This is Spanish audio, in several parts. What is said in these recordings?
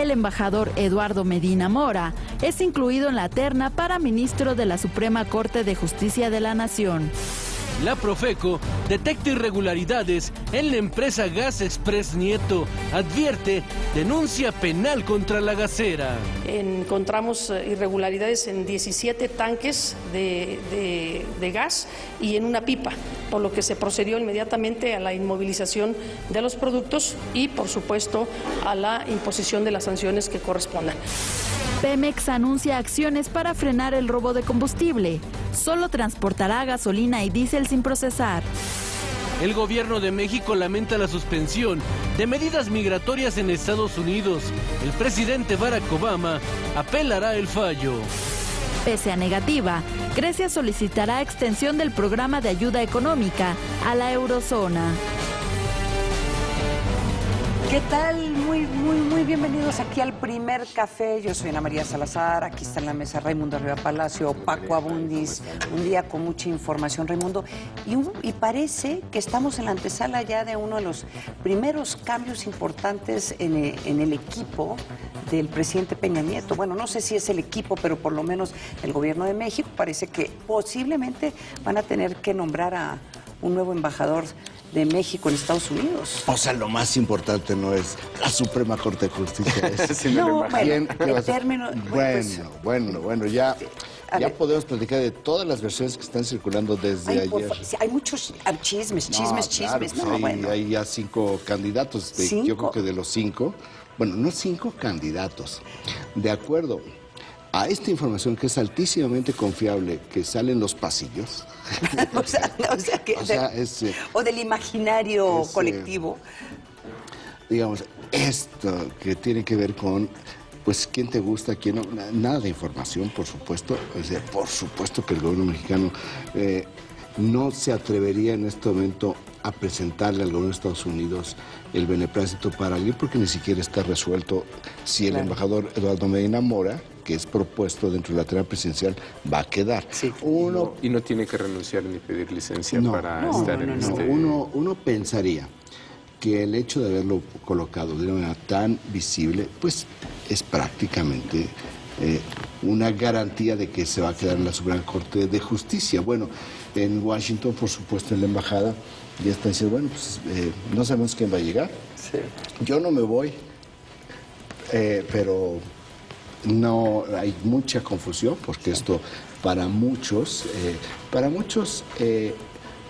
el embajador Eduardo Medina Mora es incluido en la terna para ministro de la Suprema Corte de Justicia de la Nación. La Profeco detecta irregularidades en la empresa Gas Express Nieto. Advierte denuncia penal contra la gasera. Encontramos irregularidades en 17 tanques de gas y en una pipa, por lo que se procedió inmediatamente a la inmovilización de los productos y, por supuesto, a la imposición de las sanciones que correspondan. Pemex anuncia acciones para frenar el robo de combustible. Solo transportará gasolina y diésel sin procesar. El gobierno de México lamenta la suspensión de medidas migratorias en Estados Unidos. El presidente Barack Obama apelará el fallo. Pese a negativa, Grecia solicitará extensión del programa de ayuda económica a la eurozona. ¿Qué tal? Muy bienvenidos aquí al Primer Café. Yo soy Ana María Salazar, aquí está en la mesa Raimundo Arriba Palacio, Paco Abundis, un día con mucha información, Raimundo, y parece que estamos en la antesala ya de uno de los primeros cambios importantes en el equipo del presidente Peña Nieto. Bueno, no sé si es el equipo, pero por lo menos el gobierno de México parece que posiblemente van a tener que nombrar a un nuevo embajador de México en Estados Unidos. O sea, lo más importante no es la Suprema Corte de Justicia. No, bueno, ya podemos platicar de todas las versiones que están circulando desde ayer. Hay muchos chismes. Claro, hay ya 5 candidatos. Yo creo que de los 5, bueno, no 5 candidatos. De acuerdo a esta información que es altísimamente confiable, que sale en los pasillos. O del imaginario colectivo. Digamos, esto que tiene que ver con, pues, quién te gusta, quién no. Nada de información, por supuesto. O sea, por supuesto que el gobierno mexicano no se atrevería en este momento a presentarle al gobierno de Estados Unidos el beneplácito para ir, porque ni siquiera está resuelto si el embajador Eduardo Medina Mora, que es propuesto dentro de la terna presidencial, va a quedar. Sí. Y no tiene que renunciar ni pedir licencia para estar en este... Uno pensaría que el hecho de haberlo colocado de una manera tan visible, pues es prácticamente una garantía de que se va a quedar en la Suprema Corte de Justicia. Bueno, en Washington, por supuesto, en la embajada ya está diciendo, bueno, pues no sabemos quién va a llegar. Sí. Yo no me voy, pero no hay mucha confusión, porque esto para muchos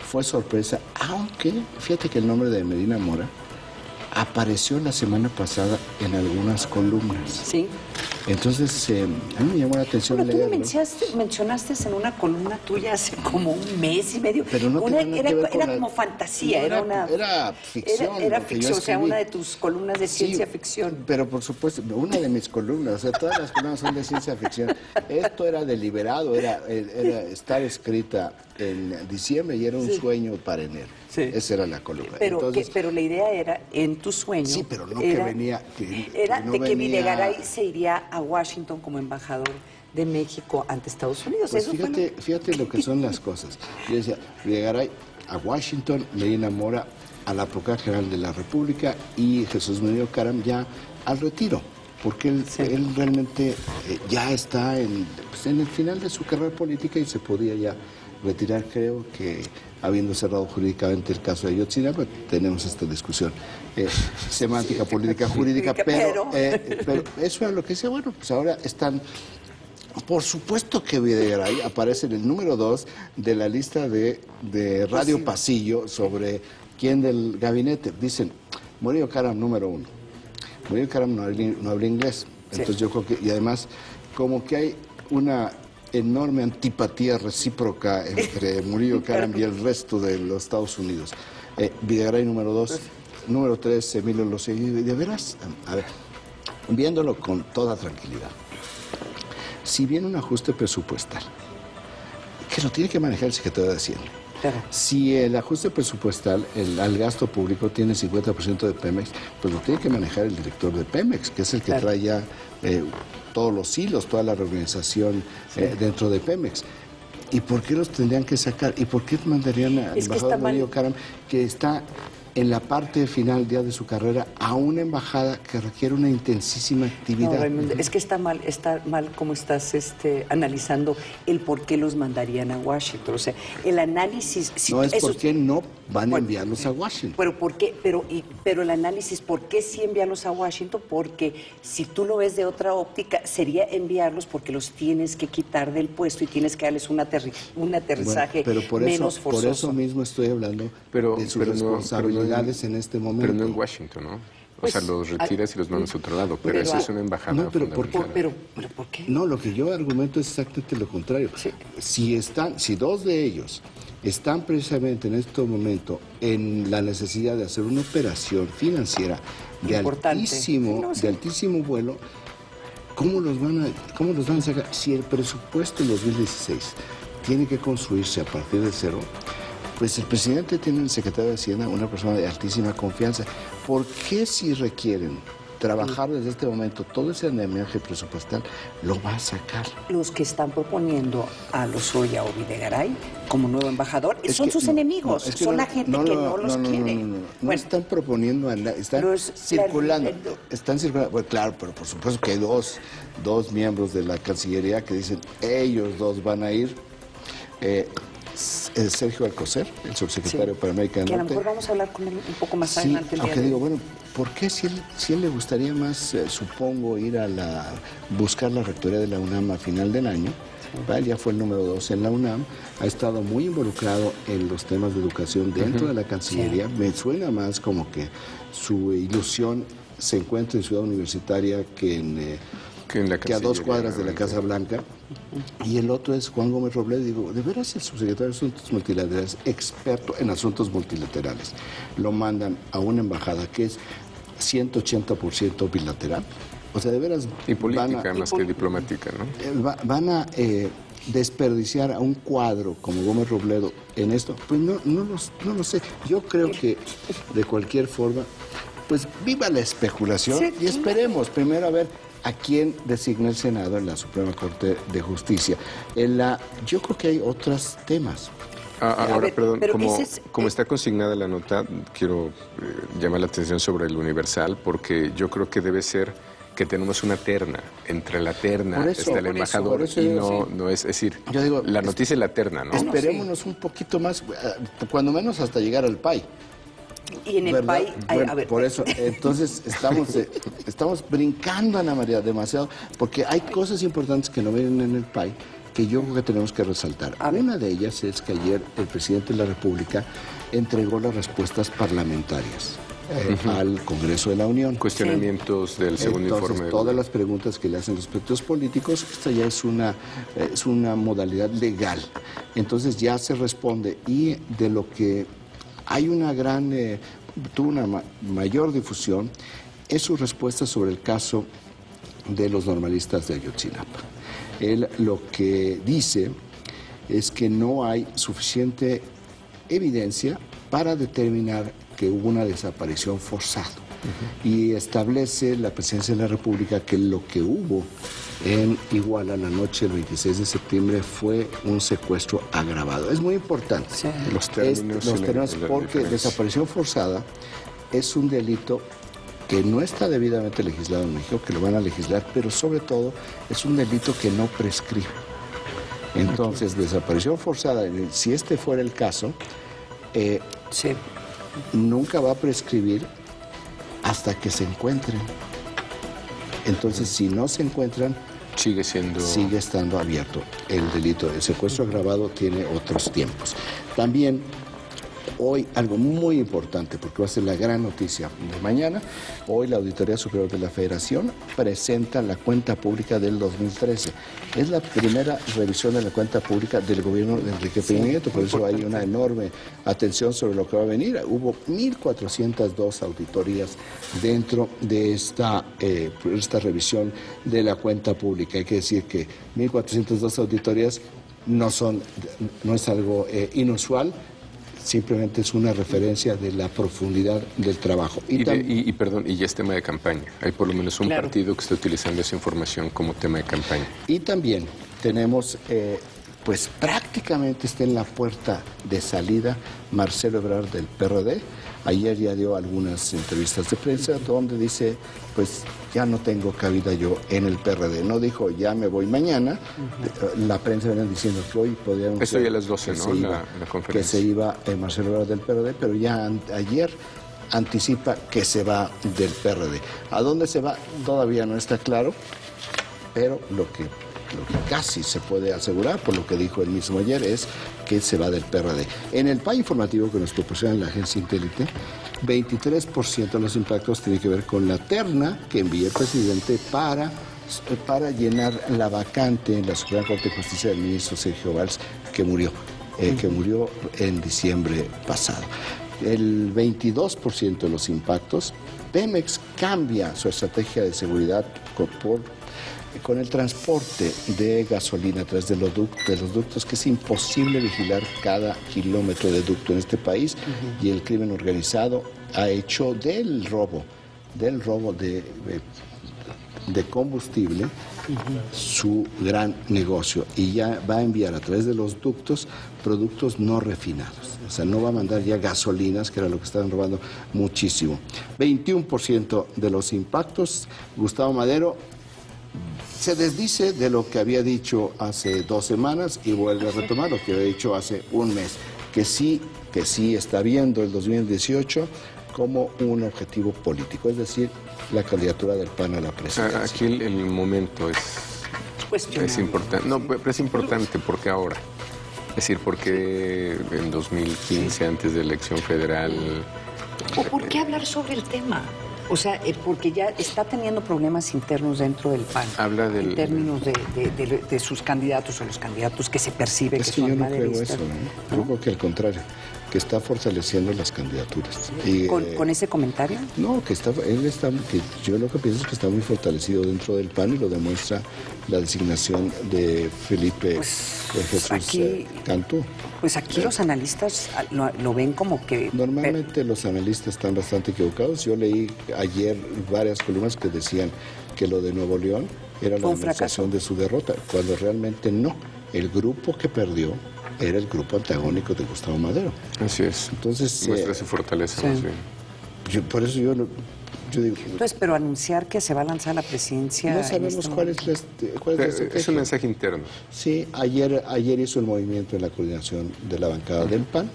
fue sorpresa, aunque fíjate que el nombre de Medina Mora apareció la semana pasada en algunas columnas. Sí. Entonces, a mí me llamó la atención leerlo. Tú me mencionaste en una columna tuya hace como un mes y medio. Pero no era como fantasía, era ficción. Era ficción, o sea, una de tus columnas de ciencia ficción. Pero por supuesto, una de mis columnas, o sea, todas las columnas son de ciencia ficción. Esto era deliberado, era estar escrita en diciembre y era un sueño para enero. Sí. Esa era la columna. Pero la idea era, en tu sueño... Sí, pero no que venía... que Videgaray se iría a Washington como embajador de México ante Estados Unidos. Pues fíjate lo que son las cosas. Yo decía, Videgaray a Washington, Medina Mora a la Procuraduría General de la República y Jesús Murillo Caram ya al retiro, porque él realmente ya está en el final de su carrera política y se podía ya retirar. Creo que habiendo cerrado jurídicamente el caso de Ayotzinapa, tenemos esta discusión semántica, política, jurídica, pero eso era lo que decía. Bueno, pues ahora están, por supuesto que Videgaray aparece en el número 2 de la lista de Radio Pasillo sobre quién del gabinete. Dicen, Murillo Caram número 1. Murillo Caram no habla inglés, entonces yo creo que, y además, como que hay una enorme antipatía recíproca entre Murillo Caram y el resto de los Estados Unidos. Videgaray número 2, número 3, Emilio Lozoya. De veras, a ver, viéndolo con toda tranquilidad, si viene un ajuste presupuestal, que lo tiene que manejar el secretario de Hacienda. Claro. Si el ajuste presupuestal al gasto público tiene 50% de Pemex, pues lo tiene que manejar el director de Pemex, que es el que trae ya todos los hilos, toda la reorganización dentro de Pemex. ¿Y por qué los tendrían que sacar? ¿Y por qué mandarían al embajador Murillo Caram, que está en la parte final ya de su carrera a una embajada que requiere una intensísima actividad. No, Raimundo, es que está mal como estás analizando el por qué los mandarían a Washington. O sea, el análisis... No es por qué no van a enviarlos a Washington. Pero ¿por qué? Pero el análisis, ¿por qué sí enviarlos a Washington? Porque si tú lo ves de otra óptica, sería enviarlos porque los tienes que quitar del puesto y tienes que darles un aterrizaje menos forzoso. Por eso mismo estoy hablando de sus responsabilidades en este momento. Pero no en Washington, ¿no? O sea, los retiras y los mandas a otro lado, pero eso es una embajada fundamental. ¿Pero por qué? No, lo que yo argumento es exactamente lo contrario. Sí. Si dos de ellos están precisamente en este momento en la necesidad de hacer una operación financiera de altísimo vuelo, ¿cómo los van a sacar? Si el presupuesto en 2016 tiene que construirse a partir de cero, pues el presidente tiene en el secretario de Hacienda una persona de altísima confianza. ¿Por qué si requieren trabajar desde este momento todo ese andamiaje presupuestal, lo va a sacar? Los que están proponiendo a Lozoya o Videgaray como nuevo embajador son sus enemigos, son la gente que no los quiere. No están proponiendo a nadie, están circulando. Bueno, claro, pero por supuesto que hay dos miembros de la Cancillería que dicen, ellos dos van a ir. Sergio Alcocer, el subsecretario para América del Norte. Que a lo mejor vamos a hablar con él un poco más adelante. Aunque digo, bueno, ¿por qué si él le gustaría más, supongo, ir a buscar la rectoría de la UNAM a final del año? Él ya fue el número 2 en la UNAM, ha estado muy involucrado en los temas de educación dentro de la Cancillería. Me suena más como que su ilusión se encuentra en Ciudad Universitaria que a 2 cuadras de la Casa Blanca. Y el otro es Juan Gómez Robledo. Digo, ¿de veras el subsecretario de Asuntos Multilaterales, experto en asuntos multilaterales, lo mandan a una embajada que es 180% bilateral? O sea, de veras... Y política más que diplomática, ¿no? Van a desperdiciar a un cuadro como Gómez Robledo en esto. Pues no lo sé. Yo creo que de cualquier forma, pues viva la especulación y esperemos primero a ver a quién designa el Senado en la Suprema Corte de Justicia. Yo creo que hay otros temas. Ahora, perdón, como está consignada la nota, quiero llamar la atención sobre el Universal, porque yo creo que debe ser que tenemos una terna. Entre la terna está el embajador y no es decir, yo digo, la noticia es la terna, ¿no? Esperémonos un poquito más, cuando menos hasta llegar al PAI. Y en el país, por eso, entonces estamos brincando, Ana María, demasiado, porque hay cosas importantes que no vienen en el PAI que yo creo que tenemos que resaltar. Una de ellas es que ayer el presidente de la República entregó las respuestas parlamentarias al Congreso de la Unión. Cuestionamientos del segundo informe. Todas las preguntas que le hacen los aspectos políticos, esta ya es una modalidad legal. Entonces ya se responde, y de lo que hay tuvo una mayor difusión, es su respuesta sobre el caso de los normalistas de Ayotzinapa. Él lo que dice es que no hay suficiente evidencia para determinar que hubo una desaparición forzada. Y establece la Presidencia de la República que lo que hubo en Iguala la noche del 26 de septiembre fue un secuestro agravado. Es muy importante los términos porque desaparición forzada es un delito que no está debidamente legislado en México, que lo van a legislar, pero sobre todo es un delito que no prescribe. Entonces, desaparición forzada, si este fuera el caso, nunca va a prescribir hasta que se encuentren. Entonces, si no se encuentran, sigue estando abierto el delito. El secuestro agravado tiene otros tiempos. También hoy algo muy importante, porque va a ser la gran noticia de mañana. Hoy la Auditoría Superior de la Federación presenta la cuenta pública del 2013. Es la primera revisión de la cuenta pública del gobierno de Enrique Peña Nieto, por eso hay una enorme atención sobre lo que va a venir. Hubo 1.402 auditorías dentro de esta revisión de la cuenta pública. Hay que decir que 1.402 auditorías no es algo inusual. Simplemente es una referencia de la profundidad del trabajo. Y ya es tema de campaña. Hay por lo menos un partido que está utilizando esa información como tema de campaña. Y también tenemos pues prácticamente está en la puerta de salida Marcelo Ebrard del PRD. Ayer ya dio algunas entrevistas de prensa donde dice, pues ya no tengo cabida yo en el PRD. No dijo, ya me voy mañana. La prensa venía diciendo que hoy podían... Eso ya a las 12, ¿no? La conferencia. Que se iba Marcelo Ebrard del PRD, pero ya ayer anticipa que se va del PRD. ¿A dónde se va? Todavía no está claro, pero lo que casi se puede asegurar, por lo que dijo él mismo ayer, es que se va del PRD. En el PAI informativo que nos proporciona la agencia Intélite, 23% de los impactos tiene que ver con la terna que envía el presidente para llenar la vacante en la Suprema Corte de Justicia del ministro Sergio Valls, que murió en diciembre pasado. El 22% de los impactos, Pemex cambia su estrategia de seguridad con el transporte de gasolina a través de los ductos, que es imposible vigilar cada kilómetro de ducto en este país, y el crimen organizado ha hecho del robo de combustible su gran negocio, y ya va a enviar a través de los ductos productos no refinados. O sea, no va a mandar ya gasolinas, que era lo que estaban robando muchísimo. 21% de los impactos, Gustavo Madero se desdice de lo que había dicho hace 2 semanas y vuelve a retomar lo que había dicho hace un mes, que sí está viendo el 2018 como un objetivo político, es decir, la candidatura del PAN a la presidencia. Aquí el momento es importante. No, pero es importante porque ahora, es decir, porque en 2015, antes de la elección federal... ¿O por qué hablar sobre el tema? O sea, porque ya está teniendo problemas internos dentro del PAN. Habla en términos de sus candidatos o los candidatos que se percibe que son yo no creo eso, ¿no? Yo creo que al contrario, que está fortaleciendo las candidaturas. Y, ¿Con ese comentario? No, que yo lo que pienso es que está muy fortalecido dentro del PAN, y lo demuestra la designación de Felipe Jesús Cantú. Pues aquí los analistas lo ven como que... Normalmente los analistas están bastante equivocados. Yo leí ayer varias columnas que decían que lo de Nuevo León era la demostración de su derrota, cuando realmente no. El grupo que perdió era el grupo antagónico de Gustavo Madero. Así es. Entonces, muestra su fortaleza. Sí. Por eso yo digo... Entonces, pero anunciar que se va a lanzar la presidencia... No sabemos cuál es la estrategia. Es un mensaje interno. Sí, ayer hizo un movimiento en la coordinación de la bancada del PAN.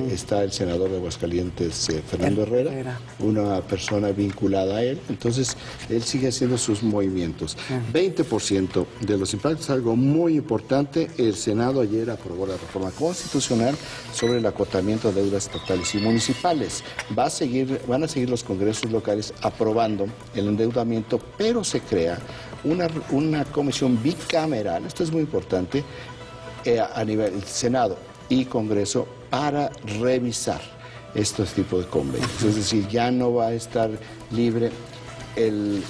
Está el senador de Aguascalientes, Fernando Herrera, una persona vinculada a él. Entonces, él sigue haciendo sus movimientos. 20% de los impactos, algo muy importante. El Senado ayer aprobó la reforma constitucional sobre el acotamiento de deudas estatales y municipales. Van a seguir los congresos locales aprobando el endeudamiento, pero se crea una comisión bicameral, esto es muy importante, a nivel Senado y Congreso, para revisar estos tipos de convenios. Es decir, ya no va a estar libre el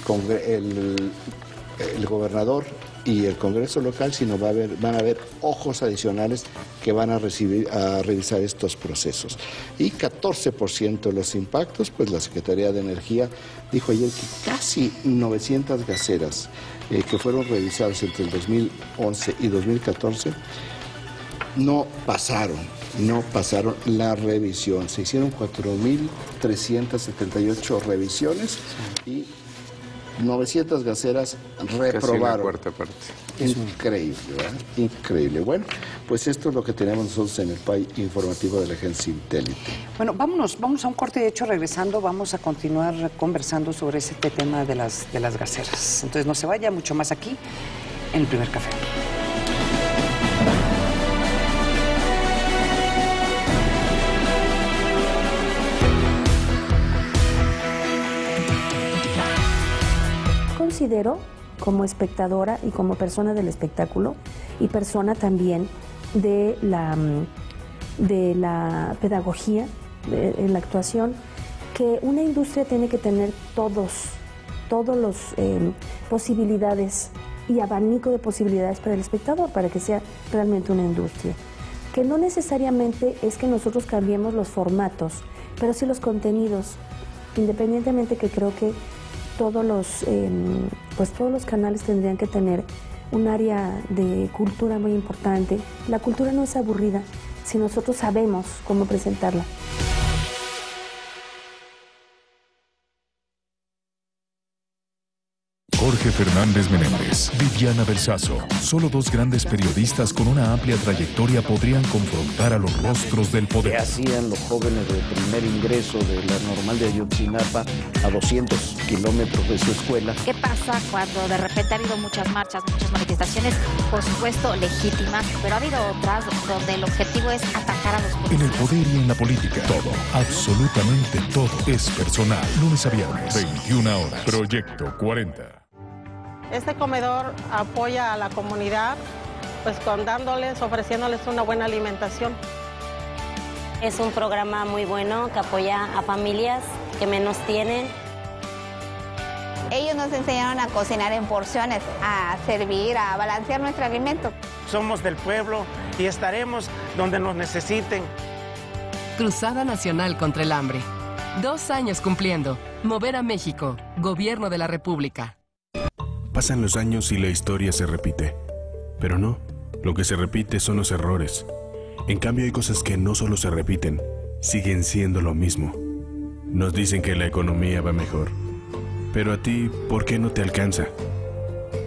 gobernador y el Congreso local, sino van a haber ojos adicionales que van a revisar estos procesos. Y 14% de los impactos, pues la Secretaría de Energía dijo ayer que casi 900 gaseras que fueron revisadas entre el 2011 y 2014 no pasaron la revisión. Se hicieron 4.378 revisiones y 900 gaseras reprobaron. Casi una cuarta parte. Increíble, ¿verdad? Increíble. Bueno, pues esto es lo que tenemos nosotros en el PAI informativo de la agencia Intélite. Bueno, vamos a un corte. De hecho, regresando, vamos a continuar conversando sobre este tema de las gaseras. Entonces, no se vaya, mucho más aquí, en El Primer Café. Considero, como espectadora y como persona del espectáculo y persona también de la pedagogía en la actuación, que una industria tiene que tener todos los posibilidades y abanico de posibilidades para el espectador, para que sea realmente una industria. Que no necesariamente es que nosotros cambiemos los formatos, pero sí los contenidos, independientemente, que creo que todos los canales tendrían que tener un área de cultura muy importante. La cultura no es aburrida si nosotros sabemos cómo presentarla. Jorge Fernández Menéndez, Viviana Versazo, solo dos grandes periodistas con una amplia trayectoria podrían confrontar a los rostros del poder. ¿Qué hacían los jóvenes del primer ingreso de la normal de Ayotzinapa a 200 kilómetros de su escuela? ¿Qué pasa cuando de repente ha habido muchas marchas, muchas manifestaciones, por supuesto legítimas, pero ha habido otras donde el objetivo es atacar a los policías? En el poder y en la política, todo, absolutamente todo es personal. Lunes a viernes, 21 horas. Proyecto 40. Este comedor apoya a la comunidad, pues ofreciéndoles una buena alimentación. Es un programa muy bueno que apoya a familias que menos tienen. Ellos nos enseñaron a cocinar en porciones, a servir, a balancear nuestro alimento. Somos del pueblo y estaremos donde nos necesiten. Cruzada Nacional contra el Hambre. 2 años cumpliendo. Mover a México. Gobierno de la República. Pasan los años y la historia se repite. Pero no, lo que se repite son los errores. En cambio hay cosas que no solo se repiten, siguen siendo lo mismo. Nos dicen que la economía va mejor. Pero a ti, ¿por qué no te alcanza?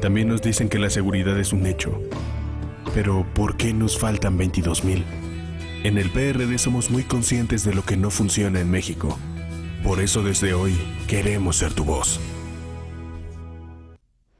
También nos dicen que la seguridad es un hecho. Pero ¿por qué nos faltan 22,000? En el PRD somos muy conscientes de lo que no funciona en México. Por eso desde hoy queremos ser tu voz.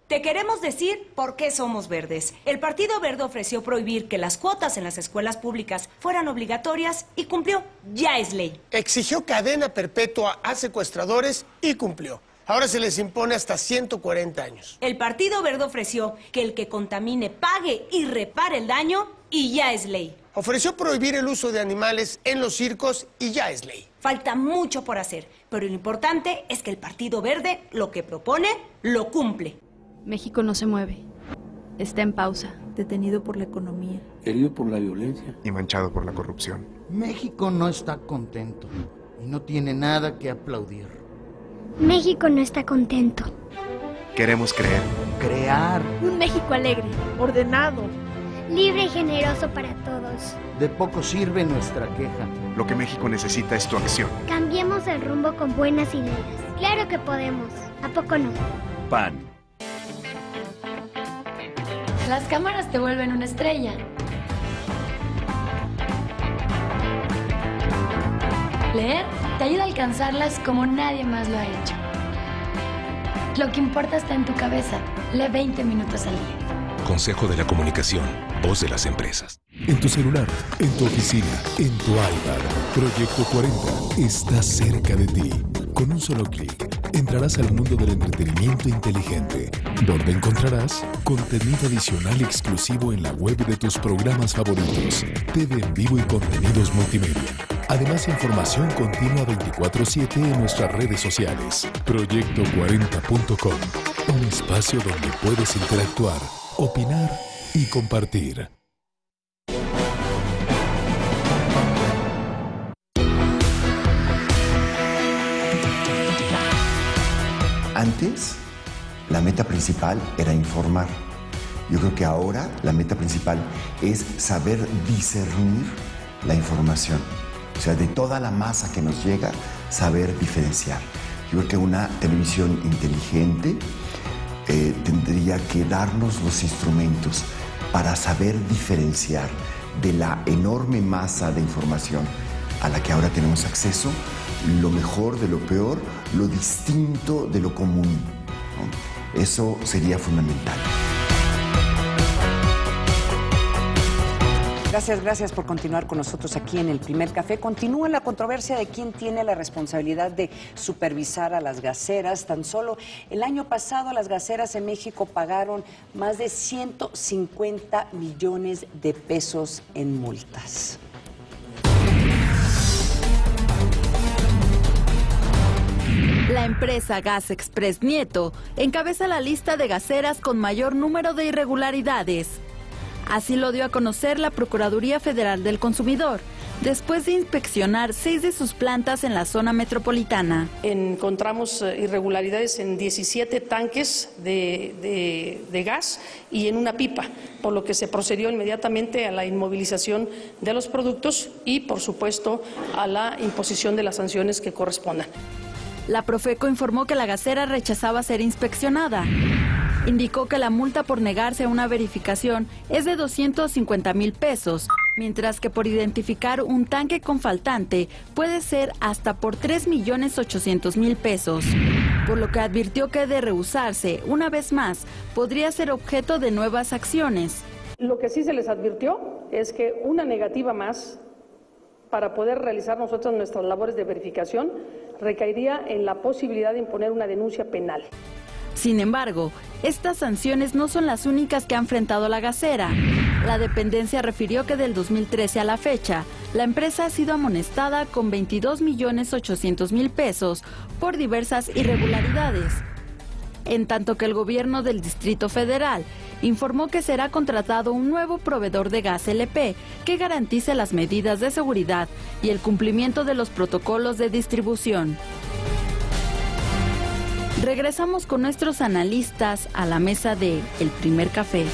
Te queremos decir por qué somos verdes. El Partido Verde ofreció prohibir que las cuotas en las escuelas públicas fueran obligatorias y cumplió. Ya es ley. Exigió cadena perpetua a secuestradores y cumplió. Ahora se les impone hasta 140 años. El Partido Verde ofreció que el que contamine pague y repare el daño y ya es ley. Ofreció prohibir el uso de animales en los circos y ya es ley. Falta mucho por hacer, pero lo importante es que el Partido Verde lo que propone, lo cumple. México no se mueve. Está en pausa, detenido por la economía. Herido por la violencia. Y manchado por la corrupción. México no está contento y no tiene nada que aplaudir. México no está contento. Queremos creer. Crear. Un México alegre, ordenado, libre y generoso para todos. De poco sirve nuestra queja. Lo que México necesita es tu acción. Cambiemos el rumbo con buenas ideas. Claro que podemos. ¿A poco no? PAN. Las cámaras te vuelven una estrella. Leer te ayuda a alcanzarlas como nadie más lo ha hecho. Lo que importa está en tu cabeza. Lee 20 minutos al día. Consejo de la Comunicación, voz de las empresas. En tu celular, en tu oficina, en tu iPad. Proyecto 40 está cerca de ti. Con un solo clic, entrarás al mundo del entretenimiento inteligente, donde encontrarás contenido adicional exclusivo en la web de tus programas favoritos, TV en vivo y contenidos multimedia. Además, información continua 24/7 en nuestras redes sociales. Proyecto40.com, un espacio donde puedes interactuar, opinar y compartir. Antes, la meta principal era informar. Yo creo que ahora la meta principal es saber discernir la información. O sea, de toda la masa que nos llega, saber diferenciar. Yo creo que una televisión inteligente tendría que darnos los instrumentos para saber diferenciar de la enorme masa de información a la que ahora tenemos acceso, lo mejor de lo peor, lo distinto de lo común, ¿no? Eso sería fundamental. Gracias por continuar con nosotros aquí en El Primer Café. Continúa la controversia de quién tiene la responsabilidad de supervisar a las gaseras. Tan solo el año pasado las gaseras en México pagaron más de 150 millones de pesos en multas. La empresa Gas Express Nieto encabeza la lista de gaseras con mayor número de irregularidades. Así lo dio a conocer la Procuraduría Federal del Consumidor, después de inspeccionar 6 de sus plantas en la zona metropolitana. Encontramos irregularidades en 17 tanques de gas y en una pipa, por lo que se procedió inmediatamente a la inmovilización de los productos y, por supuesto, a la imposición de las sanciones que correspondan. La Profeco informó que la gasera rechazaba ser inspeccionada. Indicó que la multa por negarse a una verificación es de 250,000 pesos, mientras que por identificar un tanque con faltante puede ser hasta por 3,800,000 pesos. Por lo que advirtió que de rehusarse, una vez más, podría ser objeto de nuevas acciones. Lo que sí se les advirtió es que una negativa más para poder realizar nosotros nuestras labores de verificación recaería en la posibilidad de imponer una denuncia penal. Sin embargo, estas sanciones no son las únicas que ha enfrentado la gasera. La dependencia refirió que del 2013 a la fecha, la empresa ha sido amonestada con 22,800,000 pesos por diversas irregularidades. En tanto que el gobierno del Distrito Federal informó que será contratado un nuevo proveedor de gas LP que garantice las medidas de seguridad y el cumplimiento de los protocolos de distribución. Regresamos con nuestros analistas a la mesa de El Primer Café.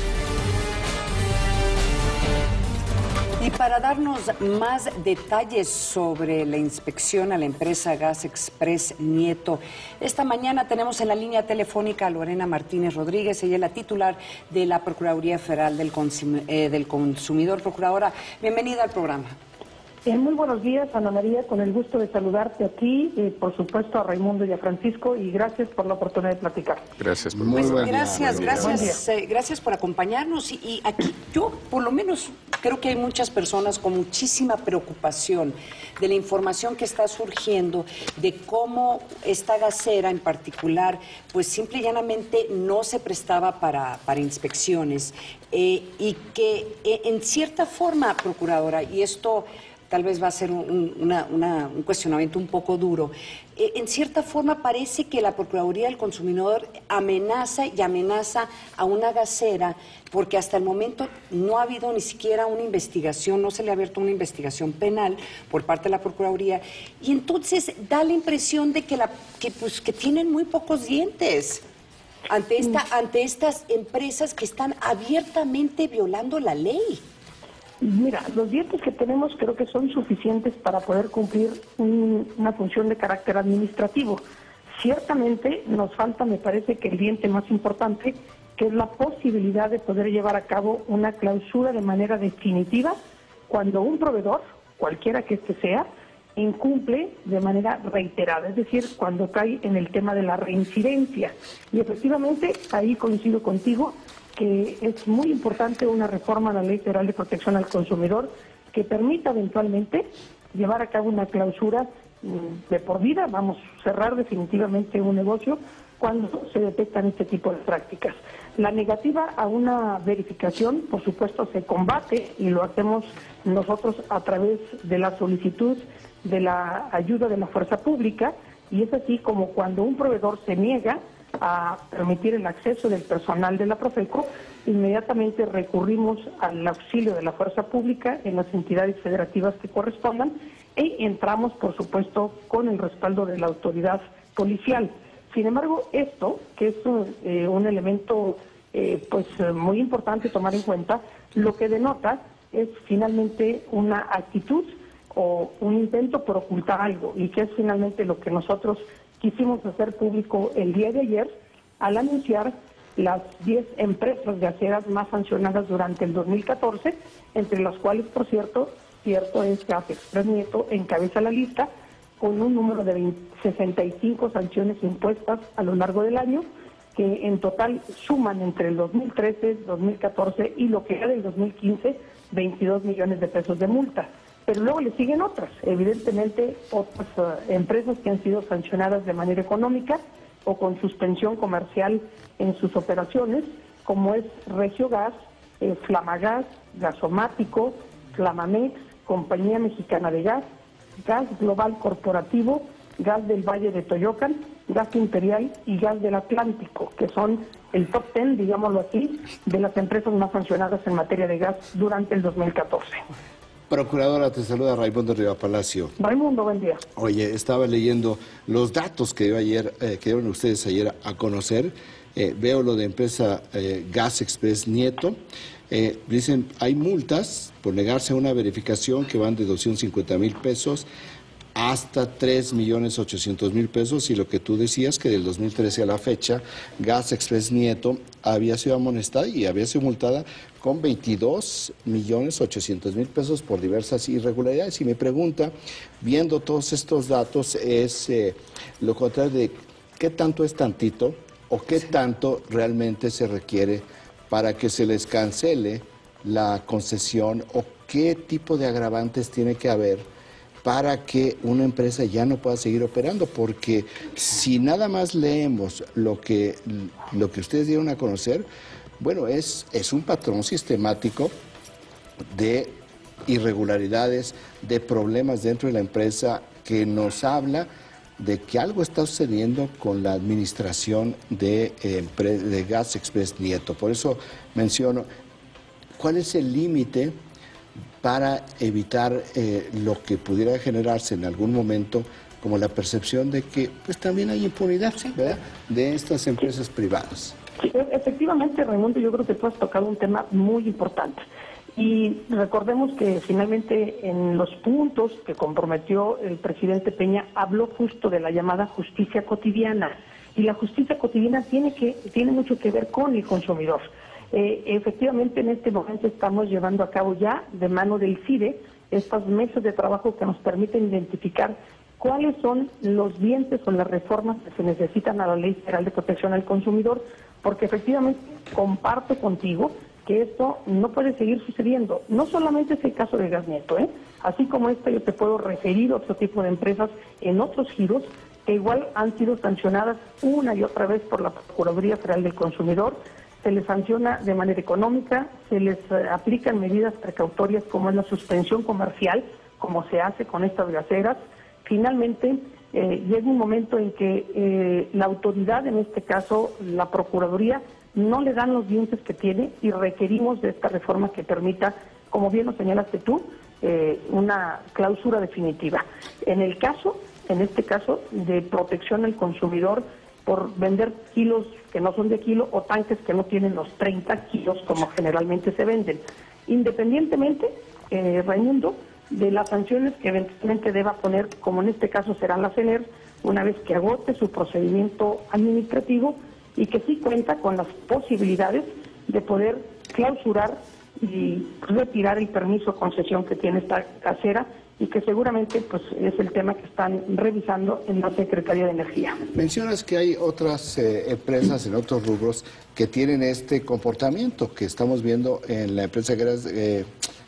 Y para darnos más detalles sobre la inspección a la empresa Gas Express Nieto, esta mañana tenemos en la línea telefónica a Lorena Martínez Rodríguez. Ella es la titular de la Procuraduría Federal del Consumidor. Procuradora, bienvenida al programa. Muy buenos días, Ana María, con el gusto de saludarte a ti, por supuesto a Raimundo y a Francisco, y gracias por la oportunidad de platicar. Gracias por gracias por acompañarnos. Y aquí yo, por lo menos, creo que hay muchas personas con muchísima preocupación de la información que está surgiendo, de cómo esta gasera en particular, pues simple y llanamente no se prestaba para inspecciones, y que en cierta forma, Procuradora, y esto tal vez va a ser un cuestionamiento un poco duro, en cierta forma parece que la Procuraduría del Consumidor amenaza a una gasera, porque hasta el momento no ha habido ni siquiera una investigación, no se le ha abierto una investigación penal por parte de la Procuraduría, y entonces da la impresión de que tienen muy pocos dientes ante estas empresas que están abiertamente violando la ley. Mira, los dientes que tenemos creo que son suficientes para poder cumplir una función de carácter administrativo. Ciertamente nos falta, me parece, que el diente más importante, que es la posibilidad de poder llevar a cabo una clausura de manera definitiva cuando un proveedor, cualquiera que este sea, incumple de manera reiterada, es decir, cuando cae en el tema de la reincidencia. Y efectivamente, ahí coincido contigo, que es muy importante una reforma a la Ley Federal de Protección al Consumidor que permita eventualmente llevar a cabo una clausura de por vida, vamos, cerrar definitivamente un negocio cuando se detectan este tipo de prácticas. La negativa a una verificación, por supuesto, se combate y lo hacemos nosotros a través de la solicitud de la ayuda de la fuerza pública, y es así como cuando un proveedor se niega a permitir el acceso del personal de la Profeco, inmediatamente recurrimos al auxilio de la fuerza pública en las entidades federativas que correspondan y entramos, por supuesto, con el respaldo de la autoridad policial. Sin embargo, esto, que es un elemento muy importante tomar en cuenta, lo que denota es finalmente una actitud o un intento por ocultar algo, y que es finalmente lo que nosotros quisimos hacer público el día de ayer al anunciar las 10 empresas gaseras más sancionadas durante el 2014, entre las cuales, por cierto es Gas Express Nieto encabeza la lista con un número de 65 sanciones impuestas a lo largo del año, que en total suman entre el 2013, 2014 y lo que era del 2015, 22 millones de pesos de multa. Pero luego le siguen otras, evidentemente otras empresas que han sido sancionadas de manera económica o con suspensión comercial en sus operaciones, como es Regiogas, Flamagas, Gasomático, Flamamex, Compañía Mexicana de Gas, Gas Global Corporativo, Gas del Valle de Toyocan, Gas Imperial y Gas del Atlántico, que son el top 10, digámoslo así, de las empresas más sancionadas en materia de gas durante el 2014. Procuradora, te saluda Raimundo Riva Palacio. Raimundo, buen día. Oye, estaba leyendo los datos que dio ayer, que dieron ustedes ayer a conocer. Veo lo de empresa Gas Express Nieto. Dicen, hay multas por negarse a una verificación que van de 250,000 pesos hasta 3,800,000 pesos, y lo que tú decías, que del 2013 a la fecha, Gas Express Nieto había sido amonestada y había sido multada con 22,800,000 pesos por diversas irregularidades. Y mi pregunta, viendo todos estos datos, es lo contrario de qué tanto es tantito o qué tanto realmente se requiere para que se les cancele la concesión, o qué tipo de agravantes tiene que haber para que una empresa ya no pueda seguir operando, porque si nada más leemos lo que ustedes dieron a conocer, bueno, es un patrón sistemático de irregularidades, de problemas dentro de la empresa, que nos habla de que algo está sucediendo con la administración de Gas Express Nieto. Por eso menciono, ¿cuál es el límite para evitar lo que pudiera generarse en algún momento, como la percepción de que pues también hay impunidad, ¿verdad?, de estas empresas privadas? Sí, efectivamente, Raimundo, yo creo que tú has tocado un tema muy importante. Y recordemos que finalmente en los puntos que comprometió el presidente Peña, habló justo de la llamada justicia cotidiana. Y la justicia cotidiana tiene mucho que ver con el consumidor. Efectivamente, en este momento estamos llevando a cabo ya, de mano del CIDE, estas mesas de trabajo que nos permiten identificar cuáles son los dientes o las reformas que se necesitan a la Ley Federal de Protección al Consumidor, porque efectivamente comparto contigo que esto no puede seguir sucediendo. No solamente es el caso de Gas Nieto, así como yo te puedo referir a otro tipo de empresas en otros giros que igual han sido sancionadas una y otra vez por la Procuraduría Federal del Consumidor. Se les sanciona de manera económica, se les aplican medidas precautorias como es la suspensión comercial, como se hace con estas gaseras. Finalmente, llega un momento en que la autoridad, en este caso la Procuraduría, no le dan los dientes que tiene, y requerimos de esta reforma que permita, como bien lo señalaste tú, una clausura definitiva. En este caso de protección al consumidor, por vender kilos que no son de kilo o tanques que no tienen los 30 kilos como generalmente se venden. Independientemente, Raimundo, de las sanciones que eventualmente deba poner, como en este caso será la CENER, una vez que agote su procedimiento administrativo y que sí cuenta con las posibilidades de poder clausurar y retirar el permiso o concesión que tiene esta casera, y que seguramente pues es el tema que están revisando en la Secretaría de Energía. Mencionas que hay otras empresas en otros rubros que tienen este comportamiento que estamos viendo en la empresa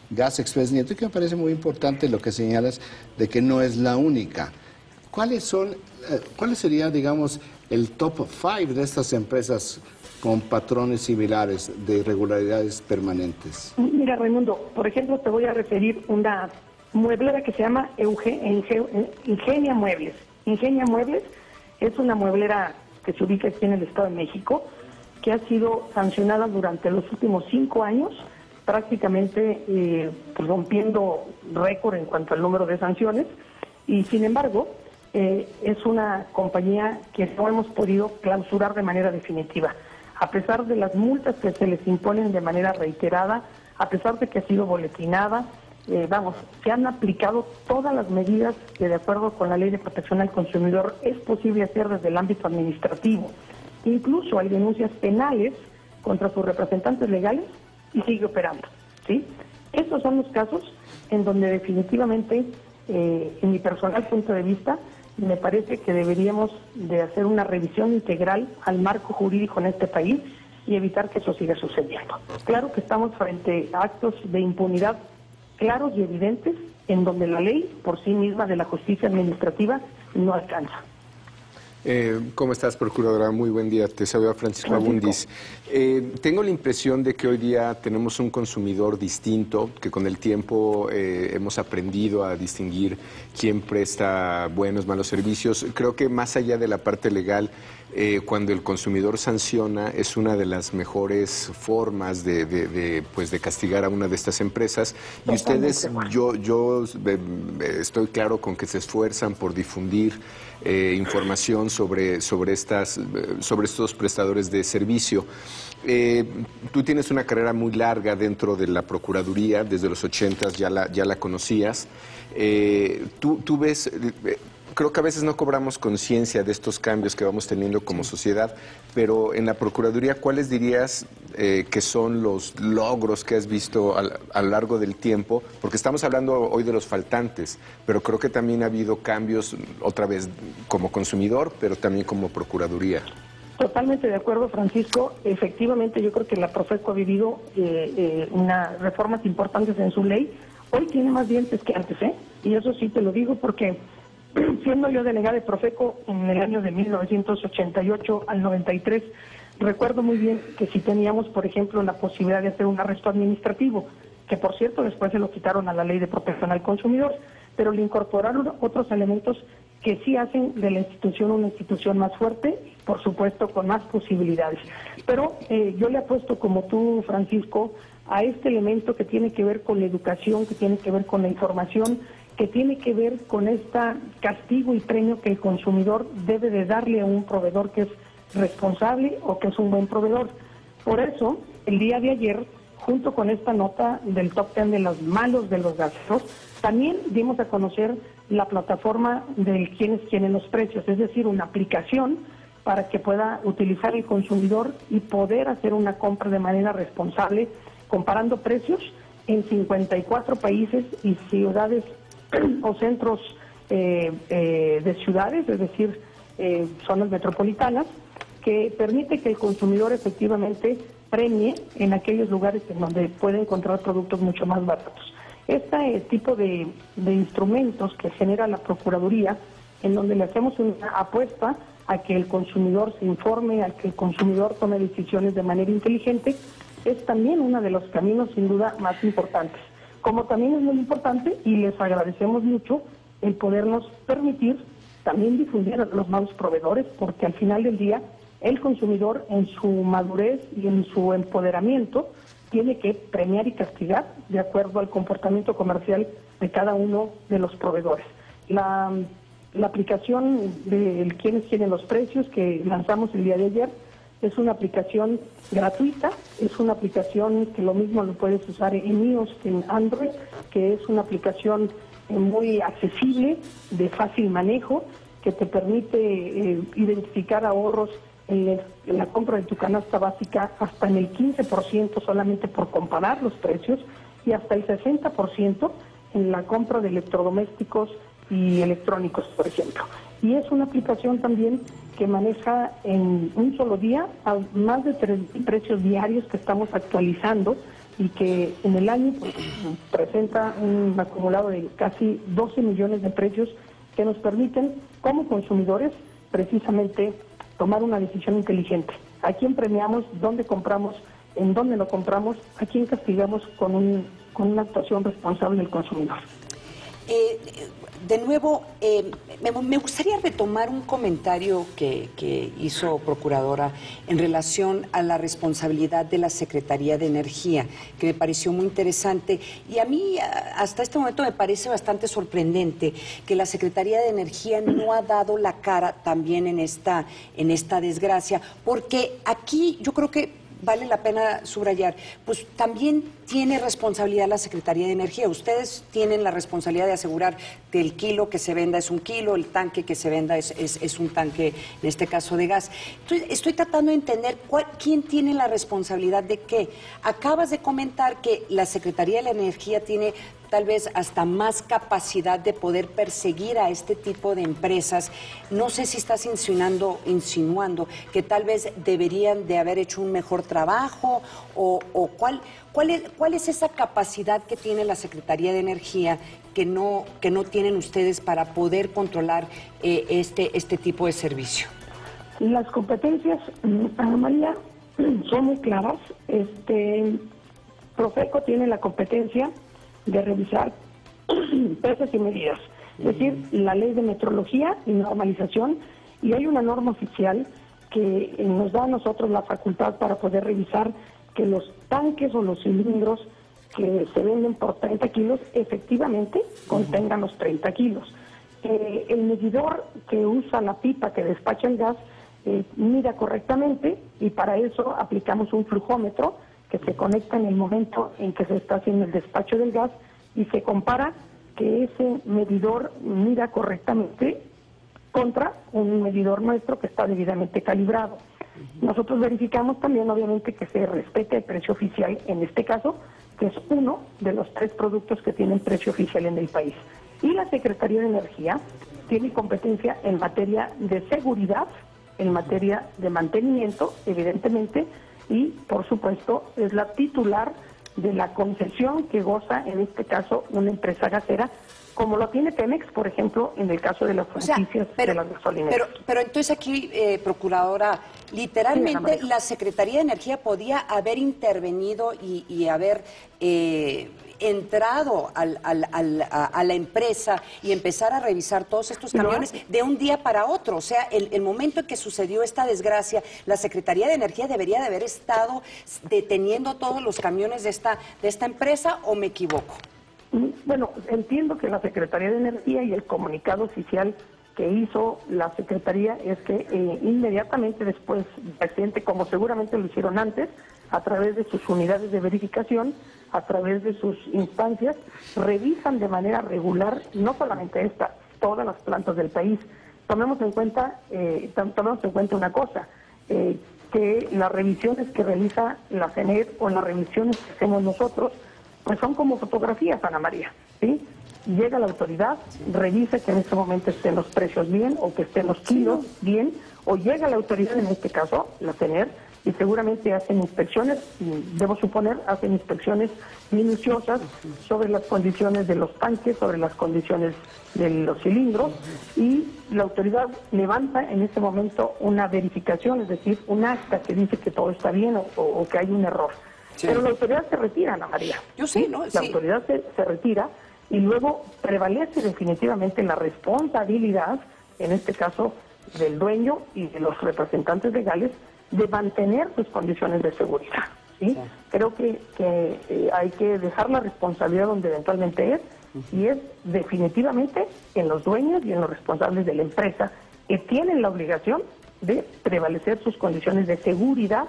Gas Express Nieto, y que me parece muy importante lo que señalas de que no es la única. ¿Cuáles sería, digamos, el top 5 de estas empresas con patrones similares de irregularidades permanentes? Mira, Raimundo, por ejemplo, te voy a referir una mueblera que se llama Ingenia Muebles. Ingenia Muebles es una mueblera que se ubica aquí en el Estado de México, que ha sido sancionada durante los últimos 5 años, prácticamente rompiendo récord en cuanto al número de sanciones, y sin embargo es una compañía que no hemos podido clausurar de manera definitiva, a pesar de las multas que se les imponen de manera reiterada, a pesar de que ha sido boletinada. Se han aplicado todas las medidas que, de acuerdo con la Ley de Protección al Consumidor, es posible hacer desde el ámbito administrativo. Incluso hay denuncias penales contra sus representantes legales y sigue operando, ¿sí? Estos son los casos en donde definitivamente, en mi personal punto de vista, me parece que deberíamos de hacer una revisión integral al marco jurídico en este país y evitar que eso siga sucediendo. Claro que estamos frente a actos de impunidad claros y evidentes, en donde la ley por sí misma de la justicia administrativa no alcanza. ¿Cómo estás, Procuradora? Muy buen día. Te saluda Francisco Abundis. Tengo la impresión de que hoy día tenemos un consumidor distinto, que con el tiempo hemos aprendido a distinguir quién presta buenos, malos servicios. Creo que más allá de la parte legal, cuando el consumidor sanciona, es una de las mejores formas de castigar a una de estas empresas. Y ustedes, yo estoy claro con que se esfuerzan por difundir información sobre estos prestadores de servicio. Tú tienes una carrera muy larga dentro de la Procuraduría, desde los 80s ya la conocías. Tú ves... Creo que a veces no cobramos conciencia de estos cambios que vamos teniendo como sociedad, pero en la Procuraduría, ¿cuáles dirías que son los logros que has visto a lo largo del tiempo? Porque estamos hablando hoy de los faltantes, pero creo que también ha habido cambios, otra vez, como consumidor, pero también como Procuraduría. Totalmente de acuerdo, Francisco. Efectivamente, yo creo que la Profeco ha vivido unas reformas importantes en su ley. Hoy tiene más dientes que antes, y eso sí te lo digo porque... Siendo yo delegada de Profeco en el año de 1988 al 93, recuerdo muy bien que si teníamos, por ejemplo, la posibilidad de hacer un arresto administrativo, que por cierto después se lo quitaron a la Ley de Protección al Consumidor, pero le incorporaron otros elementos que sí hacen de la institución una institución más fuerte, por supuesto con más posibilidades. Pero yo le apuesto, como tú, Francisco, a este elemento que tiene que ver con la educación, que tiene que ver con la información, que tiene que ver con este castigo y premio que el consumidor debe de darle a un proveedor que es responsable o que es un buen proveedor. Por eso, el día de ayer, junto con esta nota del top 10 de los malos de los gaseros, también dimos a conocer la plataforma del quiénes tienen los precios, es decir, una aplicación para que pueda utilizar el consumidor y poder hacer una compra de manera responsable, comparando precios en 54 países y ciudades o centros de ciudades, es decir, zonas metropolitanas, que permite que el consumidor efectivamente premie en aquellos lugares en donde puede encontrar productos mucho más baratos. Este tipo de instrumentos que genera la Procuraduría, en donde le hacemos una apuesta a que el consumidor se informe, a que el consumidor tome decisiones de manera inteligente, es también uno de los caminos sin duda más importantes. Como también es muy importante, y les agradecemos mucho, el podernos permitir también difundir a los malos proveedores, porque al final del día el consumidor en su madurez y en su empoderamiento tiene que premiar y castigar de acuerdo al comportamiento comercial de cada uno de los proveedores. La aplicación de quiénes tienen los precios que lanzamos el día de ayer es una aplicación gratuita, es una aplicación que lo mismo lo puedes usar en iOS que en Android, que es una aplicación muy accesible, de fácil manejo, que te permite identificar ahorros en la compra de tu canasta básica hasta en el 15% solamente por comparar los precios y hasta el 60% en la compra de electrodomésticos y electrónicos, por ejemplo. Y es una aplicación también que maneja en un solo día a más de 3 precios diarios que estamos actualizando y que en el año presenta un acumulado de casi 12 millones de precios que nos permiten, como consumidores, precisamente tomar una decisión inteligente. ¿A quién premiamos? ¿Dónde compramos? ¿En dónde lo compramos? ¿A quién castigamos con una actuación responsable del consumidor? De nuevo, me gustaría retomar un comentario que hizo Procuradora en relación a la responsabilidad de la Secretaría de Energía, que me pareció muy interesante. Y a mí, hasta este momento, me parece bastante sorprendente que la Secretaría de Energía no ha dado la cara también en esta desgracia, porque aquí yo creo que vale la pena subrayar, pues también tiene responsabilidad la Secretaría de Energía. Ustedes tienen la responsabilidad de asegurar que el kilo que se venda es un kilo, el tanque que se venda es un tanque, en este caso de gas. Entonces, estoy tratando de entender quién tiene la responsabilidad de qué. Acabas de comentar que la Secretaría de la Energía tiene tal vez hasta más capacidad de poder perseguir a este tipo de empresas. No sé si estás insinuando que tal vez deberían de haber hecho un mejor trabajo o cuál es esa capacidad que tiene la Secretaría de Energía que no tienen ustedes para poder controlar este tipo de servicio. Las competencias, Ana María, son muy claras. Profeco tiene la competencia de revisar pesos y medidas, es decir, la ley de metrología y normalización, y hay una norma oficial que nos da a nosotros la facultad para poder revisar que los tanques o los cilindros que se venden por 30 kilos efectivamente contengan los 30 kilos. El medidor que usa la pipa que despacha el gas mida correctamente, y para eso aplicamos un flujómetro que se conecta en el momento en que se está haciendo el despacho del gas y se compara que ese medidor mida correctamente contra un medidor nuestro que está debidamente calibrado. Nosotros verificamos también, obviamente, que se respete el precio oficial, en este caso, que es uno de los 3 productos que tienen precio oficial en el país. Y la Secretaría de Energía tiene competencia en materia de seguridad, en materia de mantenimiento, evidentemente, y, por supuesto, es la titular de la concesión que goza, en este caso, una empresa gasera, como lo tiene Pemex, por ejemplo, en el caso de las franquicias de las gasolineras. Pero entonces aquí, Procuradora, literalmente la Secretaría de Energía podía haber intervenido y haber entrado a la empresa y empezar a revisar todos estos camiones de un día para otro. O sea, el momento en que sucedió esta desgracia, la Secretaría de Energía debería de haber estado deteniendo todos los camiones de esta empresa, ¿o me equivoco? Bueno, entiendo que la Secretaría de Energía y el comunicado oficial que hizo la Secretaría es que inmediatamente después del accidente, como seguramente lo hicieron antes, a través de sus unidades de verificación, a través de sus instancias, revisan de manera regular, no solamente todas las plantas del país. Tomemos en cuenta una cosa, que las revisiones que realiza la CENER o las revisiones que hacemos nosotros, pues son como fotografías, Ana María, ¿sí? Llega la autoridad, revisa que en este momento estén los precios bien o que estén los kilos bien, o llega la autoridad, en este caso, la CENER, y seguramente hacen inspecciones, debo suponer, hacen inspecciones minuciosas sobre las condiciones de los tanques, sobre las condiciones de los cilindros, y la autoridad levanta en este momento una verificación, es decir, un acta que dice que todo está bien o que hay un error. Sí. Pero la autoridad se retira, Ana María. Yo sé, ¿no? La autoridad se retira y luego prevalece definitivamente la responsabilidad, en este caso del dueño y de los representantes legales, de mantener sus condiciones de seguridad. ¿Sí? Sí. Creo que hay que dejar la responsabilidad donde eventualmente es, y es definitivamente en los dueños y en los responsables de la empresa, que tienen la obligación de prevalecer sus condiciones de seguridad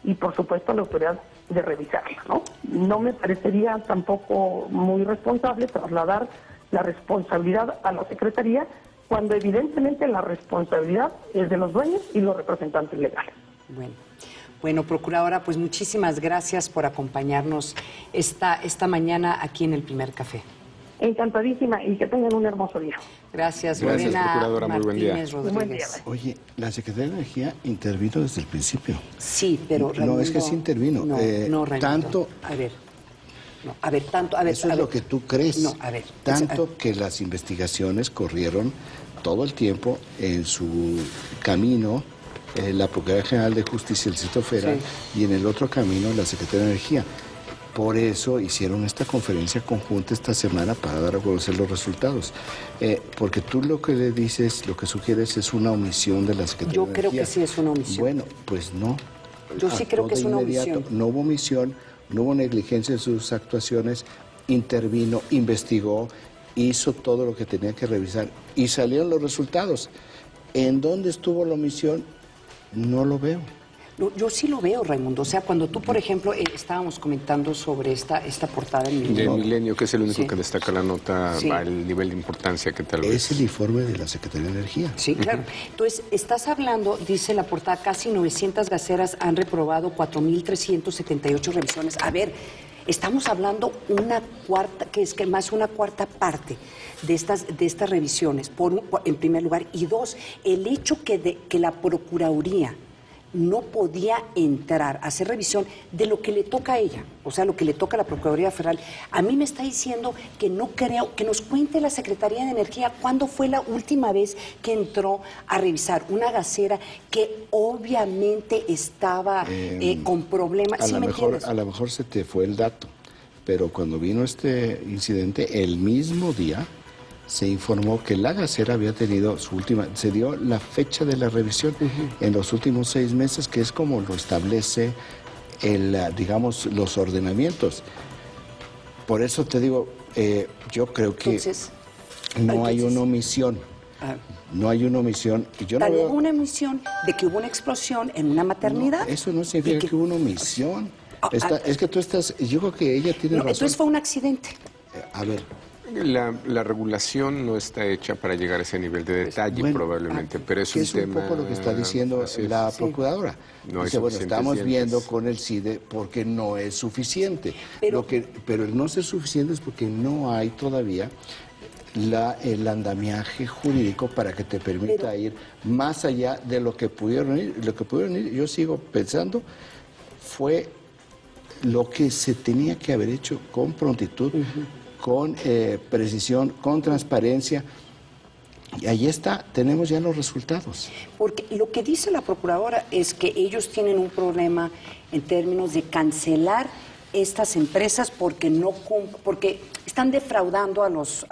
y, por supuesto, la autoridad de revisarla, ¿no? No me parecería tampoco muy responsable trasladar la responsabilidad a la Secretaría cuando evidentemente la responsabilidad es de los dueños y los representantes legales. Bueno, Procuradora, pues muchísimas gracias por acompañarnos esta mañana aquí en El Primer Café. Encantadísima, y que tengan un hermoso día. Gracias, Procuradora, muy buen día. Buen día. Oye, la Secretaría de Energía intervino desde el principio. Sí, pero Raimundo, no, es que sí intervino. No, Raimundo, tanto... A ver, eso es lo que tú crees. No, a ver. Tanto que las investigaciones corrieron todo el tiempo en su camino, la Procuraduría General de Justicia del Distrito Federal, y en el otro camino la Secretaría de Energía. Por eso hicieron esta conferencia conjunta esta semana para dar a conocer los resultados. Porque tú lo que le dices, lo que sugieres es una omisión de la Secretaría de Energía. Yo creo que sí es una omisión. Bueno, pues no. Yo sí creo que es una omisión. No hubo omisión, no hubo negligencia en sus actuaciones, intervino, investigó, hizo todo lo que tenía que revisar y salieron los resultados. ¿En dónde estuvo la omisión? No lo veo. No, yo sí lo veo, Raimundo. O sea, cuando tú, por ejemplo, estábamos comentando sobre esta portada en Milenio. De Milenio, que es el único que destaca la nota al nivel de importancia que tal vez. Es el informe de la Secretaría de Energía. Sí, claro. Entonces, estás hablando, dice la portada, casi 900 gaseras han reprobado 4.378 revisiones. A ver, estamos hablando una cuarta parte de estas revisiones, en primer lugar. Y dos, el hecho que la Procuraduría no podía entrar a hacer revisión de lo que le toca a ella, o sea, lo que le toca a la Procuraduría Federal. A mí me está diciendo que no creo, que nos cuente la Secretaría de Energía cuándo fue la última vez que entró a revisar una gasera que obviamente estaba con problemas. ¿Sí me entiendes? A lo mejor se te fue el dato, pero cuando vino este incidente, el mismo día se informó que la gasera había tenido su última, se dio la fecha de la revisión en los últimos 6 meses, que es como lo establece digamos, los ordenamientos. Por eso te digo, yo creo que entonces, no hay una omisión. No hay una omisión. Y yo no veo una omisión de que hubo una explosión en una maternidad. No, eso no significa que hubo una omisión. Es que tú estás, yo creo que ella tiene razón. Entonces fue un accidente. A ver. La regulación no está hecha para llegar a ese nivel de detalle, probablemente, pero es un tema... Es un poco lo que está diciendo la procuradora. No dice, bueno, estamos viendo con el CIDE porque no es suficiente. Pero el no ser suficiente es porque no hay todavía el andamiaje jurídico para que te permita ir más allá de lo que pudieron ir. Lo que pudieron ir, yo sigo pensando, fue lo que se tenía que haber hecho con prontitud, con precisión, con transparencia. Y ahí está, tenemos ya los resultados. Porque lo que dice la procuradora es que ellos tienen un problema en términos de cancelar estas empresas porque están defraudando a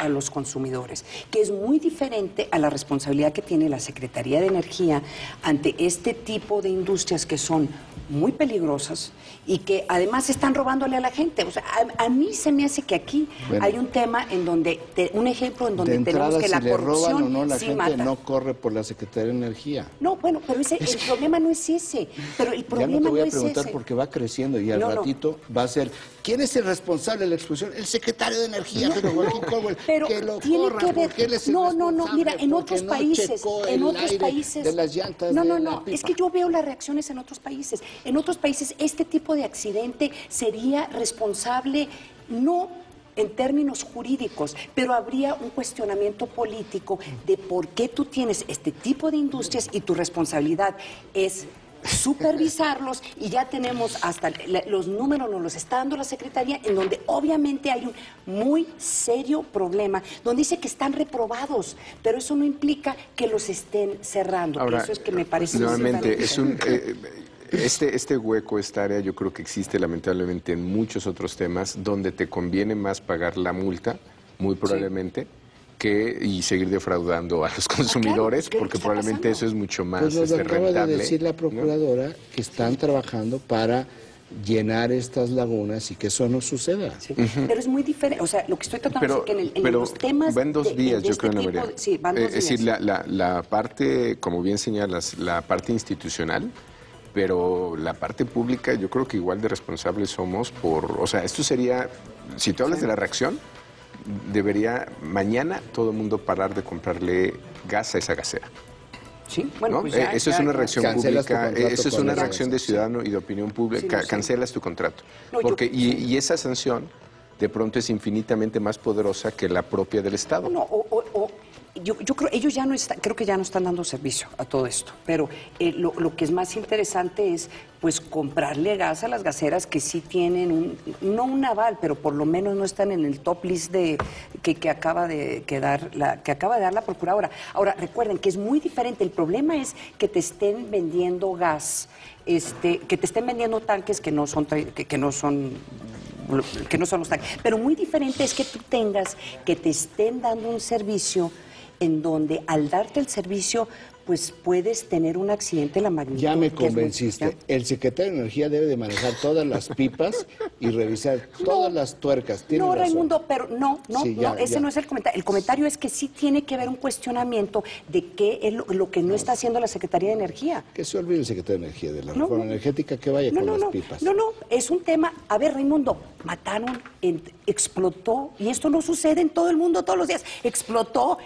los consumidores, que es muy diferente a la responsabilidad que tiene la Secretaría de Energía ante este tipo de industrias que son muy peligrosas y que además están robándole a la gente. O sea, a mí se me hace que aquí hay un tema en donde, un ejemplo en donde tenemos que la corrupción o no, la gente mata. No corre por la Secretaría de Energía. No, bueno, pero el problema no es ese. Pero el problema ya no te voy no a es preguntar ese. porque va creciendo y al ratito va a ser, ¿quién es el responsable de la explosión? El secretario de Energía, pero Joaquín Cowell, que lo corra, porque él es el responsable, mira, en otros países, de las llantas es que yo veo las reacciones en otros países. En otros países este tipo de accidente sería responsable, no en términos jurídicos, pero habría un cuestionamiento político de por qué tú tienes este tipo de industrias y tu responsabilidad es supervisarlos, y ya tenemos hasta los números, nos los está dando la Secretaría, en donde obviamente hay un muy serio problema, donde dice que están reprobados, pero eso no implica que los estén cerrando. Ahora, eso es que me parece... nuevamente, es un... Este hueco, esta área, yo creo que existe lamentablemente en muchos otros temas donde te conviene más pagar la multa, muy probablemente, y seguir defraudando a los consumidores, porque probablemente eso es mucho más rentable. Acaba de decir la procuradora, ¿no?, que están trabajando para llenar estas lagunas y que eso no suceda. Pero es muy diferente, o sea, lo que estoy tratando de decir que en los temas... van 2 días, yo creo, Ana María. Sí, van 2 días. Es decir, la parte, como bien señalas, la parte institucional, pero la parte pública, yo creo que igual de responsables somos o sea, esto sería, si tú hablas de la reacción, debería mañana todo el mundo parar de comprarle gas a esa gasera. Sí, bueno, ¿no? pues eso es una reacción pública, eso es una reacción de ciudadano y de opinión pública. Cancelas tu contrato. Y esa sanción de pronto es infinitamente más poderosa que la propia del Estado. Yo creo ellos ya no están, creo que ya no están dando servicio a todo esto, pero lo que es más interesante es pues comprarle gas a las gaseras que sí tienen no un aval, pero por lo menos no están en el top list que acaba de dar la procuradora. Ahora, recuerden que es muy diferente. El problema es que te estén vendiendo gas, que te estén vendiendo tanques que no son los tanques. Pero muy diferente es que tú que te estén dando un servicio en donde al darte el servicio, pues puedes tener un accidente en la magnitud. Ya me convenciste. El secretario de Energía debe de manejar todas las pipas y revisar todas las tuercas. No, Raimundo, pero ese no es el comentario. El comentario es que sí tiene que haber un cuestionamiento de qué es lo que no está haciendo la Secretaría de Energía. Que se olvide el secretario de Energía de la reforma energética, que vaya con las pipas. No, es un tema. A ver, Raimundo, mataron, explotó, y esto no sucede en todo el mundo todos los días. Explotó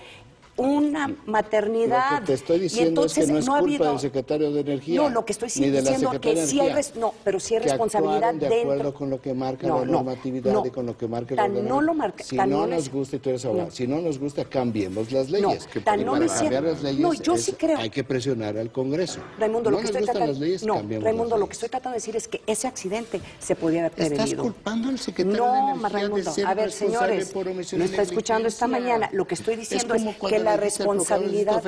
una maternidad. Lo que te estoy diciendo es que no es culpa del secretario de Energía. No, lo que estoy diciendo que sí hay, pero sí hay responsabilidad de acuerdo con lo que marca la normatividad y con lo que marca el reglamento. Si no nos gusta, y tú eres abogado, si no nos gusta, cambiemos las leyes. Y para cambiar las leyes yo sí creo. Hay que presionar al Congreso. Raimundo, lo que estoy tratando de decir es que ese accidente se podía haber prevenido. Estás culpando al secretario de Energía Raimundo, de ser a ver, señores, me está escuchando esta mañana. Lo que estoy diciendo es que la responsabilidad,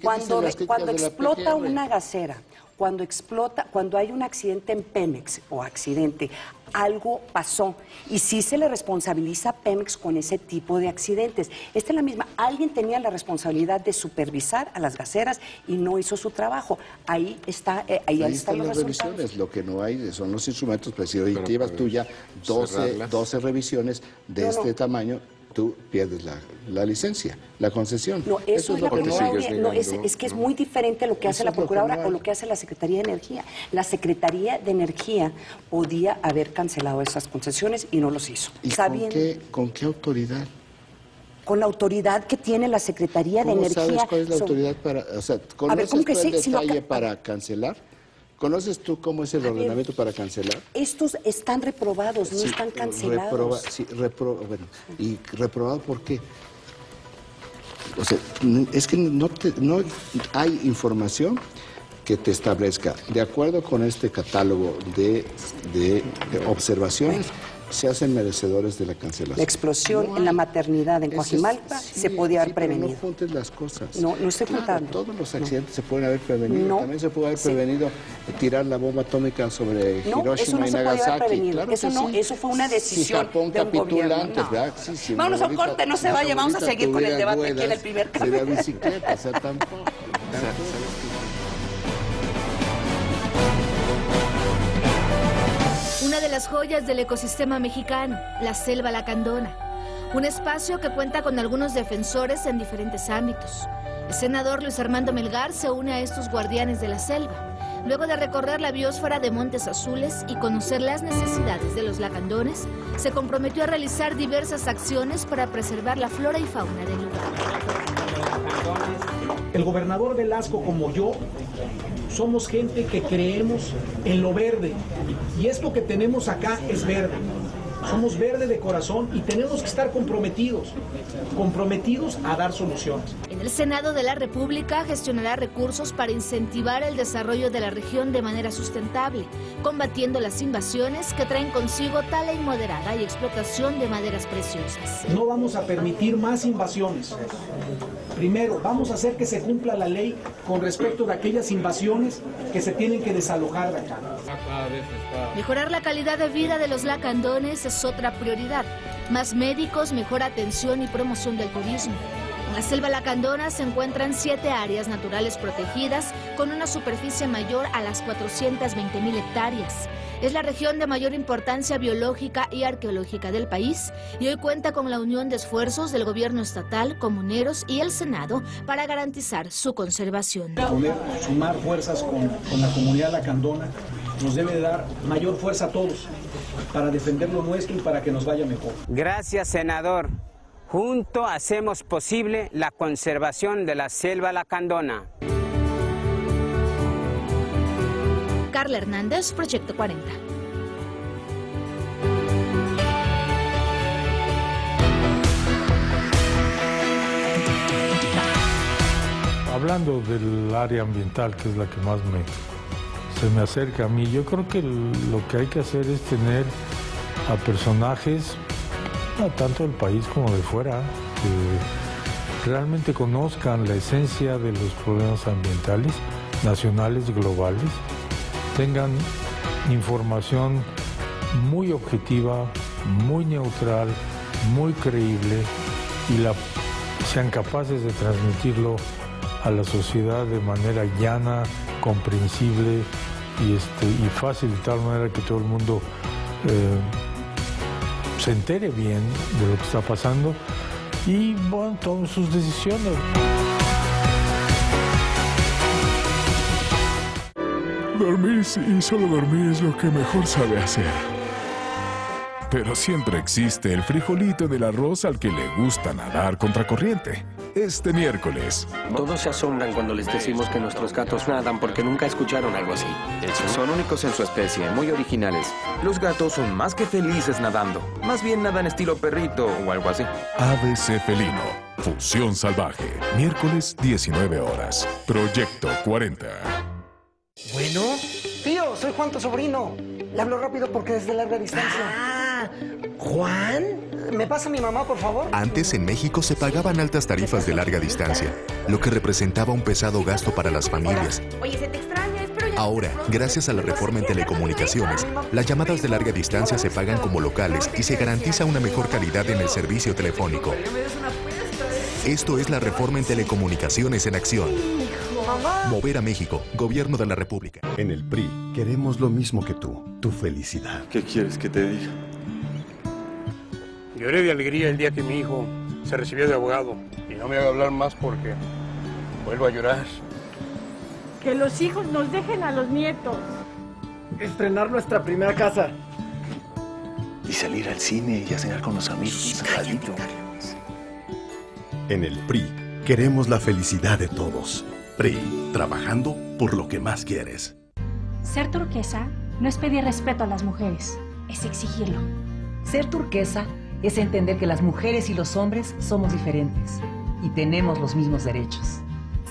cuando explota una gasera, cuando hay un accidente en Pemex o accidente, algo pasó y sí se le responsabiliza a Pemex con ese tipo de accidentes. Esta es la misma. Alguien tenía la responsabilidad de supervisar a las gaseras y no hizo su trabajo. Ahí están las revisiones. Lo que no hay son los instrumentos. Pues si hoy llevas tú ya 12 revisiones de este tamaño, tú pierdes la licencia, la concesión. No, eso es lo que es que es muy diferente lo que hace la Procuradora o lo que hace la Secretaría de Energía. La Secretaría de Energía podía haber cancelado esas concesiones y no los hizo. ¿Y con qué autoridad? Con la autoridad que tiene la Secretaría de Energía. ¿Sabes cuál es la autoridad para, conoces tú el detalle para cancelar? ¿Conoces tú cómo es el ordenamiento para cancelar? Estos están reprobados, no están cancelados. ¿Y reprobado por qué? O sea, es que no hay información que te establezca, de acuerdo con este catálogo de observaciones, se hacen merecedores de la cancelación. La explosión en la maternidad en Coajimalpa se podía haber prevenido. No juntes las cosas. No estoy juntando. Todos los accidentes se pueden haber prevenido. También se puede haber prevenido tirar la bomba atómica sobre Hiroshima y Nagasaki. Claro eso fue una decisión de un gobierno. Antes, ¿verdad? Vámonos a un corte, no se vaya, vamos a seguir con el debate aquí en el primer café. Sería bicicleta, o sea, tampoco. Una de las joyas del ecosistema mexicano, la selva lacandona. Un espacio que cuenta con algunos defensores en diferentes ámbitos. El senador Luis Armando Melgar se une a estos guardianes de la selva. Luego de recorrer la biosfera de Montes Azules y conocer las necesidades de los lacandones, se comprometió a realizar diversas acciones para preservar la flora y fauna del lugar. El gobernador Velasco, como yo, somos gente que creemos en lo verde, y esto que tenemos acá es verde. Somos verde de corazón y tenemos que estar comprometidos a dar soluciones. En el Senado de la República gestionará recursos para incentivar el desarrollo de la región de manera sustentable, combatiendo las invasiones que traen consigo tala inmoderada y explotación de maderas preciosas. No vamos a permitir más invasiones. Primero, vamos a hacer que se cumpla la ley con respecto de aquellas invasiones que se tienen que desalojar de acá. Mejorar la calidad de vida de los lacandones es otra prioridad. Más médicos, mejor atención y promoción del turismo. En la selva lacandona se encuentran 7 áreas naturales protegidas con una superficie mayor a las 420,000 hectáreas. Es la región de mayor importancia biológica y arqueológica del país y hoy cuenta con la unión de esfuerzos del gobierno estatal, comuneros y el Senado para garantizar su conservación. Sumar fuerzas con la comunidad lacandona nos debe dar mayor fuerza a todos para defender lo nuestro y para que nos vaya mejor. Gracias, senador. Juntos hacemos posible la conservación de la selva lacandona. Carla Hernández, Proyecto 40. Hablando del área ambiental, que es la que más se me acerca a mí, yo creo que lo que hay que hacer es tener a personajes, tanto del país como de fuera, que realmente conozcan la esencia de los problemas ambientales, nacionales, globales, tengan información muy objetiva, muy neutral, muy creíble y sean capaces de transmitirlo a la sociedad de manera llana, comprensible y fácil, de tal manera que todo el mundo se entere bien de lo que está pasando y bueno, tomen sus decisiones. Dormir y solo dormir es lo que mejor sabe hacer. Pero siempre existe el frijolito del arroz al que le gusta nadar contracorriente. este miércoles. Todos se asombran cuando les decimos que nuestros gatos nadan porque nunca escucharon algo así. Son únicos en su especie, muy originales. Los gatos son más que felices nadando. Más bien nadan estilo perrito o algo así. ABC Felino, Fusión Salvaje, miércoles 19 horas. Proyecto 40. Bueno, tío, soy Juan, tu sobrino. Le hablo rápido porque es de larga distancia. Ah, ¿Juan? ¿Me pasa mi mamá, por favor? Antes en México se pagaban altas tarifas de larga distancia, lo que representaba un pesado gasto para las familias. Oye, se te extraña, espero ya... Ahora, gracias a la reforma en telecomunicaciones, las llamadas de larga distancia se pagan como locales y se garantiza una mejor calidad en el servicio telefónico. Esto es la reforma en telecomunicaciones en acción. Mover a México, Gobierno de la República. En el PRI queremos lo mismo que tú, tu felicidad. ¿Qué quieres que te diga? Lloré de alegría el día que mi hijo se recibió de abogado. Y no me haga hablar más porque vuelvo a llorar. Que los hijos nos dejen a los nietos. Estrenar nuestra primera casa. Y salir al cine y a cenar con los amigos. En el PRI queremos la felicidad de todos. PRI, trabajando por lo que más quieres. Ser turquesa no es pedir respeto a las mujeres, es exigirlo. Ser turquesa es entender que las mujeres y los hombres somos diferentes y tenemos los mismos derechos.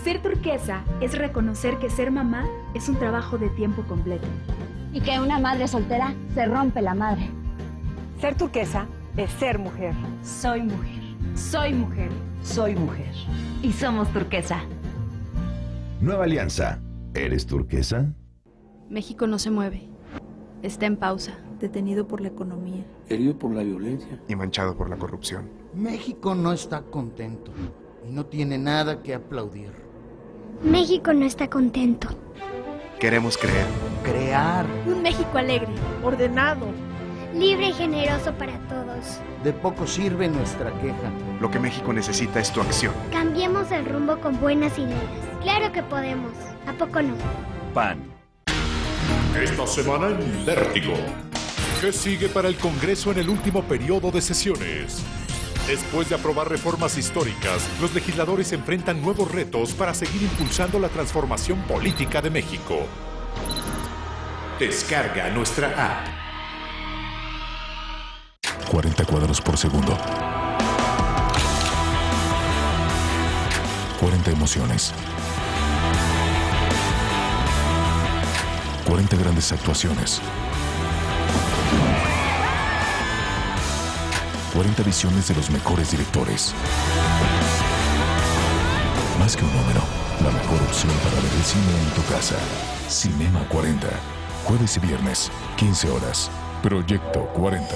Ser turquesa es reconocer que ser mamá es un trabajo de tiempo completo. Y que una madre soltera se rompe la madre. Ser turquesa es ser mujer. Soy mujer. Soy mujer. Soy mujer. Y somos turquesa. Nueva Alianza. ¿Eres turquesa? México no se mueve. Está en pausa, detenido por la economía. Herido por la violencia. Y manchado por la corrupción. México no está contento y no tiene nada que aplaudir. México no está contento. Queremos creer. Crear. Un México alegre, ordenado, libre y generoso para todos. De poco sirve nuestra queja. Lo que México necesita es tu acción. Cambiemos el rumbo con buenas ideas. Claro que podemos. ¿A poco no? PAN. Esta semana en Vértigo. ¿Qué sigue para el Congreso en el último periodo de sesiones? Después de aprobar reformas históricas, los legisladores enfrentan nuevos retos para seguir impulsando la transformación política de México. Descarga nuestra app. 40 cuadros por segundo. 40 emociones. 40 grandes actuaciones. 40 visiones de los mejores directores. Más que un número, la mejor opción para ver el cine en tu casa. Cinema 40. Jueves y viernes, 15 horas. Proyecto 40.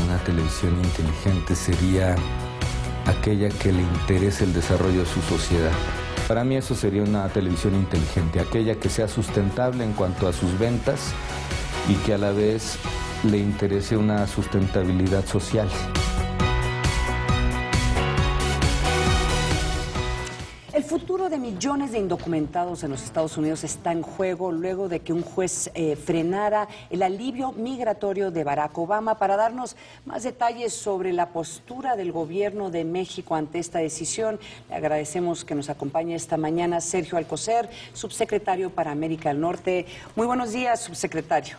Una televisión inteligente sería aquella que le interese el desarrollo de su sociedad. Para mí eso sería una televisión inteligente, aquella que sea sustentable en cuanto a sus ventas y que a la vez le interese una sustentabilidad social. El futuro de millones de indocumentados en los Estados Unidos está en juego luego de que un juez frenara el alivio migratorio de Barack Obama. Para darnos más detalles sobre la postura del gobierno de México ante esta decisión, le agradecemos que nos acompañe esta mañana Sergio Alcocer, subsecretario para América del Norte. Muy buenos días, subsecretario.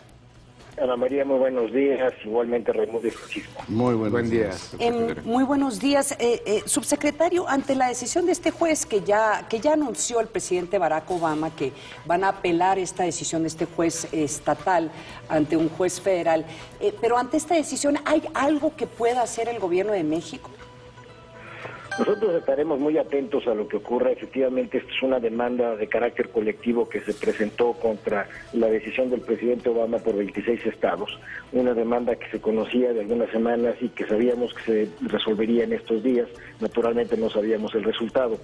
Ana María, muy buenos días. Igualmente, Raimundo y Francisco. Muy buenos días. Muy buenos días. Subsecretario, ante la decisión de este juez que ya anunció el presidente Barack Obama que van a apelar esta decisión de este juez estatal ante un juez federal, pero ante esta decisión, ¿hay algo que pueda hacer el gobierno de México? Nosotros estaremos muy atentos a lo que ocurra. Efectivamente, esta es una demanda de carácter colectivo que se presentó contra la decisión del presidente Obama por 26 estados. Una demanda que se conocía de algunas semanas y que sabíamos que se resolvería en estos días. Naturalmente no sabíamos el resultado.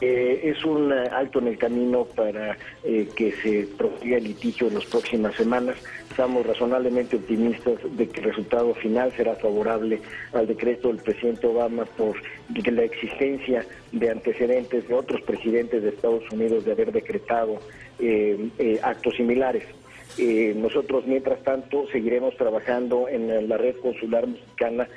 Es un alto en el camino para que se prosiga el litigio en las próximas semanas. Estamos razonablemente optimistas de que el resultado final será favorable al decreto del presidente Obama por la existencia de antecedentes de otros presidentes de Estados Unidos de haber decretado actos similares. Nosotros, mientras tanto, seguiremos trabajando en la red consular mexicana,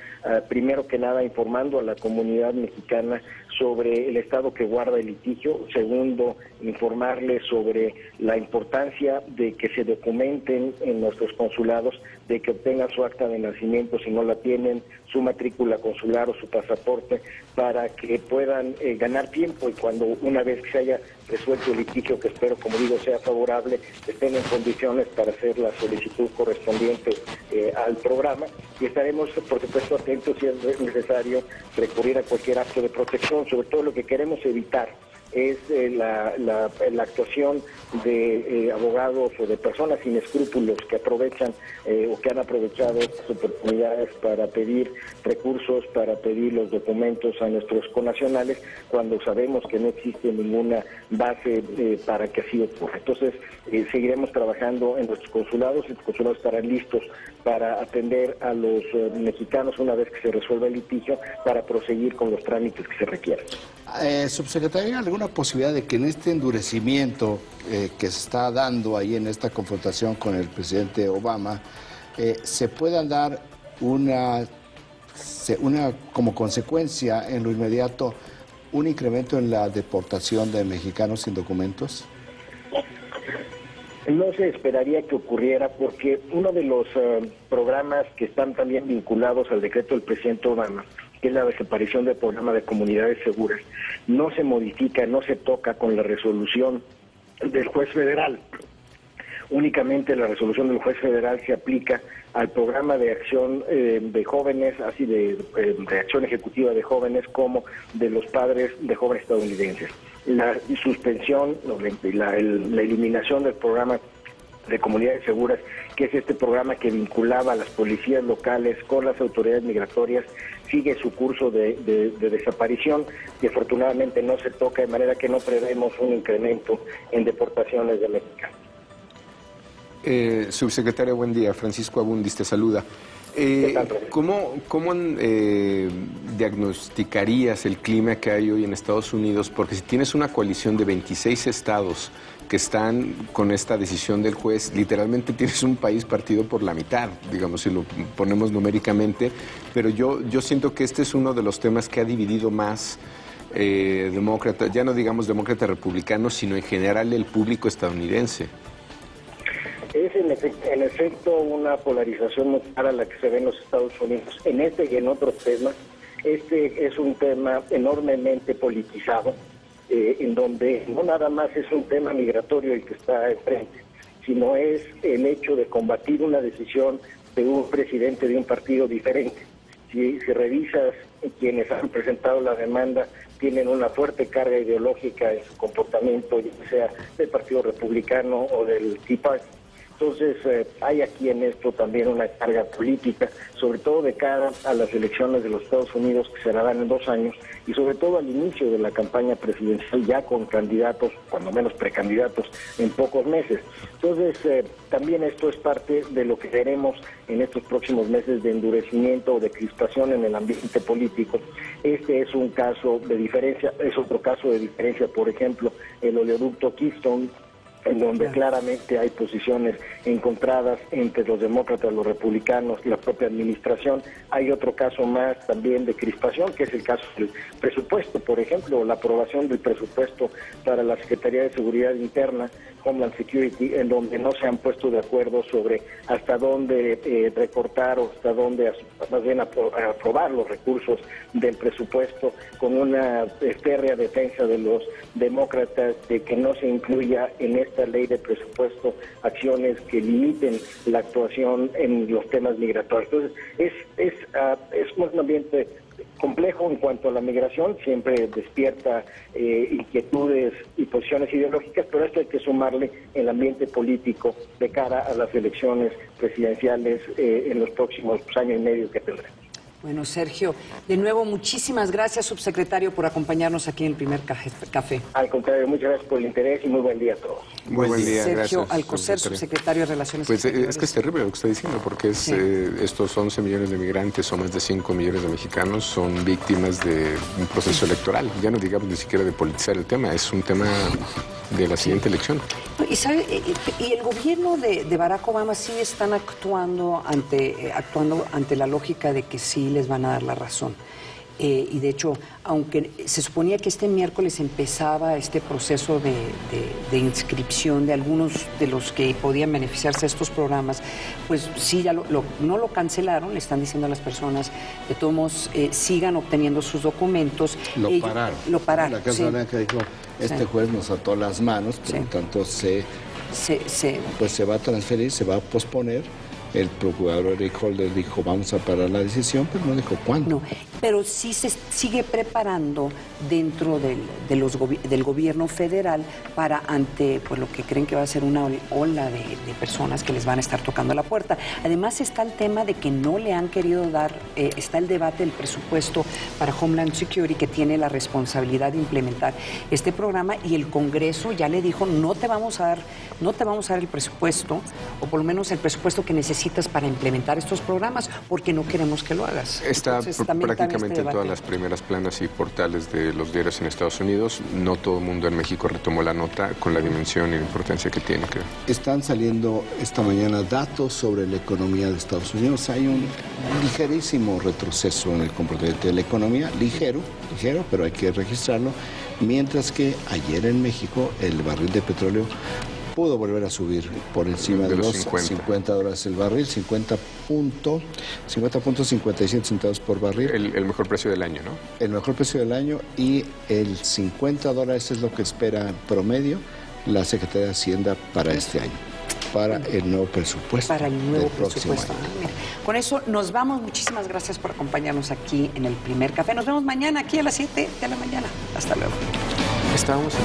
primero que nada informando a la comunidad mexicana sobre el estado que guarda el litigio. Segundo, informarles sobre la importancia de que se documenten en nuestros consulados, de que obtengan su acta de nacimiento si no la tienen, su matrícula consular o su pasaporte, para que puedan ganar tiempo y cuando una vez que se haya resuelto el litigio, que espero, como digo, sea favorable, estén en condiciones para hacer la solicitud correspondiente al programa, y estaremos, por supuesto, atentos si es necesario recurrir a cualquier acto de protección. Sobre todo lo que queremos evitar es la actuación de abogados o de personas sin escrúpulos que aprovechan o que han aprovechado estas oportunidades para pedir recursos, para pedir los documentos a nuestros connacionales, cuando sabemos que no existe ninguna base para que así ocurra. Entonces, seguiremos trabajando en nuestros consulados. Los consulados estarán listos para atender a los mexicanos una vez que se resuelva el litigio, para proseguir con los trámites que se requieran. Subsecretario, ¿hay alguna posibilidad de que en este endurecimiento que se está dando ahí en esta confrontación con el presidente Obama se pueda dar una como consecuencia en lo inmediato un incremento en la deportación de mexicanos sin documentos? No se esperaría que ocurriera, porque uno de los programas que están también vinculados al decreto del presidente Obama, que es la desaparición del programa de comunidades seguras, no se modifica, no se toca con la resolución del juez federal. Únicamente la resolución del juez federal se aplica al programa de acción de jóvenes, así de acción ejecutiva de jóvenes, como de los padres de jóvenes estadounidenses. La suspensión, la eliminación del programa de comunidades seguras, que es este programa que vinculaba a las policías locales con las autoridades migratorias, sigue su curso de desaparición, y afortunadamente no se toca, de manera que no prevemos un incremento en deportaciones de mexicanos. Subsecretario, buen día. Francisco Abundis te saluda. ¿Cómo diagnosticarías el clima que hay hoy en Estados Unidos? Porque si tienes una coalición de 26 estados que están con esta decisión del juez, literalmente tienes un país partido por la mitad, digamos, si lo ponemos numéricamente, pero yo siento que este es uno de los temas que ha dividido más demócrata, ya no digamos demócrata republicano, sino en general el público estadounidense. Es en efecto una polarización muy clara la que se ve en los Estados Unidos. En este y en otros temas, este es un tema enormemente politizado, en donde no nada más es un tema migratorio el que está enfrente, sino es el hecho de combatir una decisión de un presidente de un partido diferente. Si revisas quienes han presentado la demanda, tienen una fuerte carga ideológica en su comportamiento, ya sea del Partido Republicano o del Tea Party. Entonces, hay aquí en esto también una carga política, sobre todo de cara a las elecciones de los Estados Unidos, que se darán en 2 años, y sobre todo al inicio de la campaña presidencial, ya con candidatos, cuando menos precandidatos, en pocos meses. Entonces, también esto es parte de lo que veremos en estos próximos meses de endurecimiento o de crispación en el ambiente político. Este es un caso de diferencia, es otro caso de diferencia, por ejemplo, el oleoducto Keystone, en donde claramente hay posiciones encontradas entre los demócratas, los republicanos y la propia administración. Hay otro caso más también de crispación, que es el caso del presupuesto, por ejemplo, la aprobación del presupuesto para la Secretaría de Seguridad Interna, Homeland Security, en donde no se han puesto de acuerdo sobre hasta dónde recortar o hasta dónde, más bien aprobar los recursos del presupuesto, con una férrea defensa de los demócratas de que no se incluya en esta ley de presupuesto acciones que limiten la actuación en los temas migratorios. Entonces, es un ambiente complejo en cuanto a la migración, siempre despierta inquietudes y posiciones ideológicas, pero esto hay que sumarle el ambiente político de cara a las elecciones presidenciales en los próximos años y medio que tendremos. Bueno, Sergio, de nuevo, muchísimas gracias, subsecretario, por acompañarnos aquí en el primer café. Al contrario, muchas gracias por el interés y muy buen día a todos. Muy buen día, Sergio gracias, Alcocer, subsecretario de Relaciones Exteriores. Es que es terrible lo que está diciendo, porque estos 11 millones de migrantes o más de 5 millones de mexicanos son víctimas de un proceso electoral. Ya no digamos ni siquiera de politizar el tema, es un tema de la siguiente elección. Y el gobierno de Barack Obama sí están actuando ante la lógica de que sí les van a dar la razón. Y de hecho, aunque se suponía que este miércoles empezaba este proceso de inscripción de algunos de los que podían beneficiarse de estos programas, pues sí, ya no lo cancelaron, le están diciendo a las personas, de todos modos, sigan obteniendo sus documentos. Lo pararon. La Casa Blanca dijo, este juez nos ató las manos, por lo tanto pues se va a transferir, se va a posponer. El procurador Eric Holder dijo, vamos a parar la decisión, pero no dijo cuándo. No, pero sí se sigue preparando dentro del gobierno federal para ante pues lo que creen que va a ser una ola de personas que les van a estar tocando la puerta. Además está el tema de que no le han querido dar, está el debate del presupuesto para Homeland Security, que tiene la responsabilidad de implementar este programa, y el Congreso ya le dijo, no te vamos a dar el presupuesto, o por lo menos el presupuesto que necesitas para implementar estos programas, porque no queremos que lo hagas. Está prácticamente en todas las primeras planas y portales de los diarios en Estados Unidos. No todo el mundo en México retomó la nota con la dimensión y la importancia que tiene, creo. Están saliendo esta mañana datos sobre la economía de Estados Unidos. Hay un ligerísimo retroceso en el comportamiento de la economía, ligero, pero hay que registrarlo, mientras que ayer en México el barril de petróleo pudo volver a subir por encima de los $50 el barril, 50.57 centavos por barril. El mejor precio del año, ¿no? El mejor precio del año, y el $50 es lo que espera en promedio la Secretaría de Hacienda para este año, para el nuevo presupuesto. Para el nuevo presupuesto. Mira, con eso nos vamos. Muchísimas gracias por acompañarnos aquí en el primer café. Nos vemos mañana aquí a las 7 de la mañana. Hasta luego. Estamos en...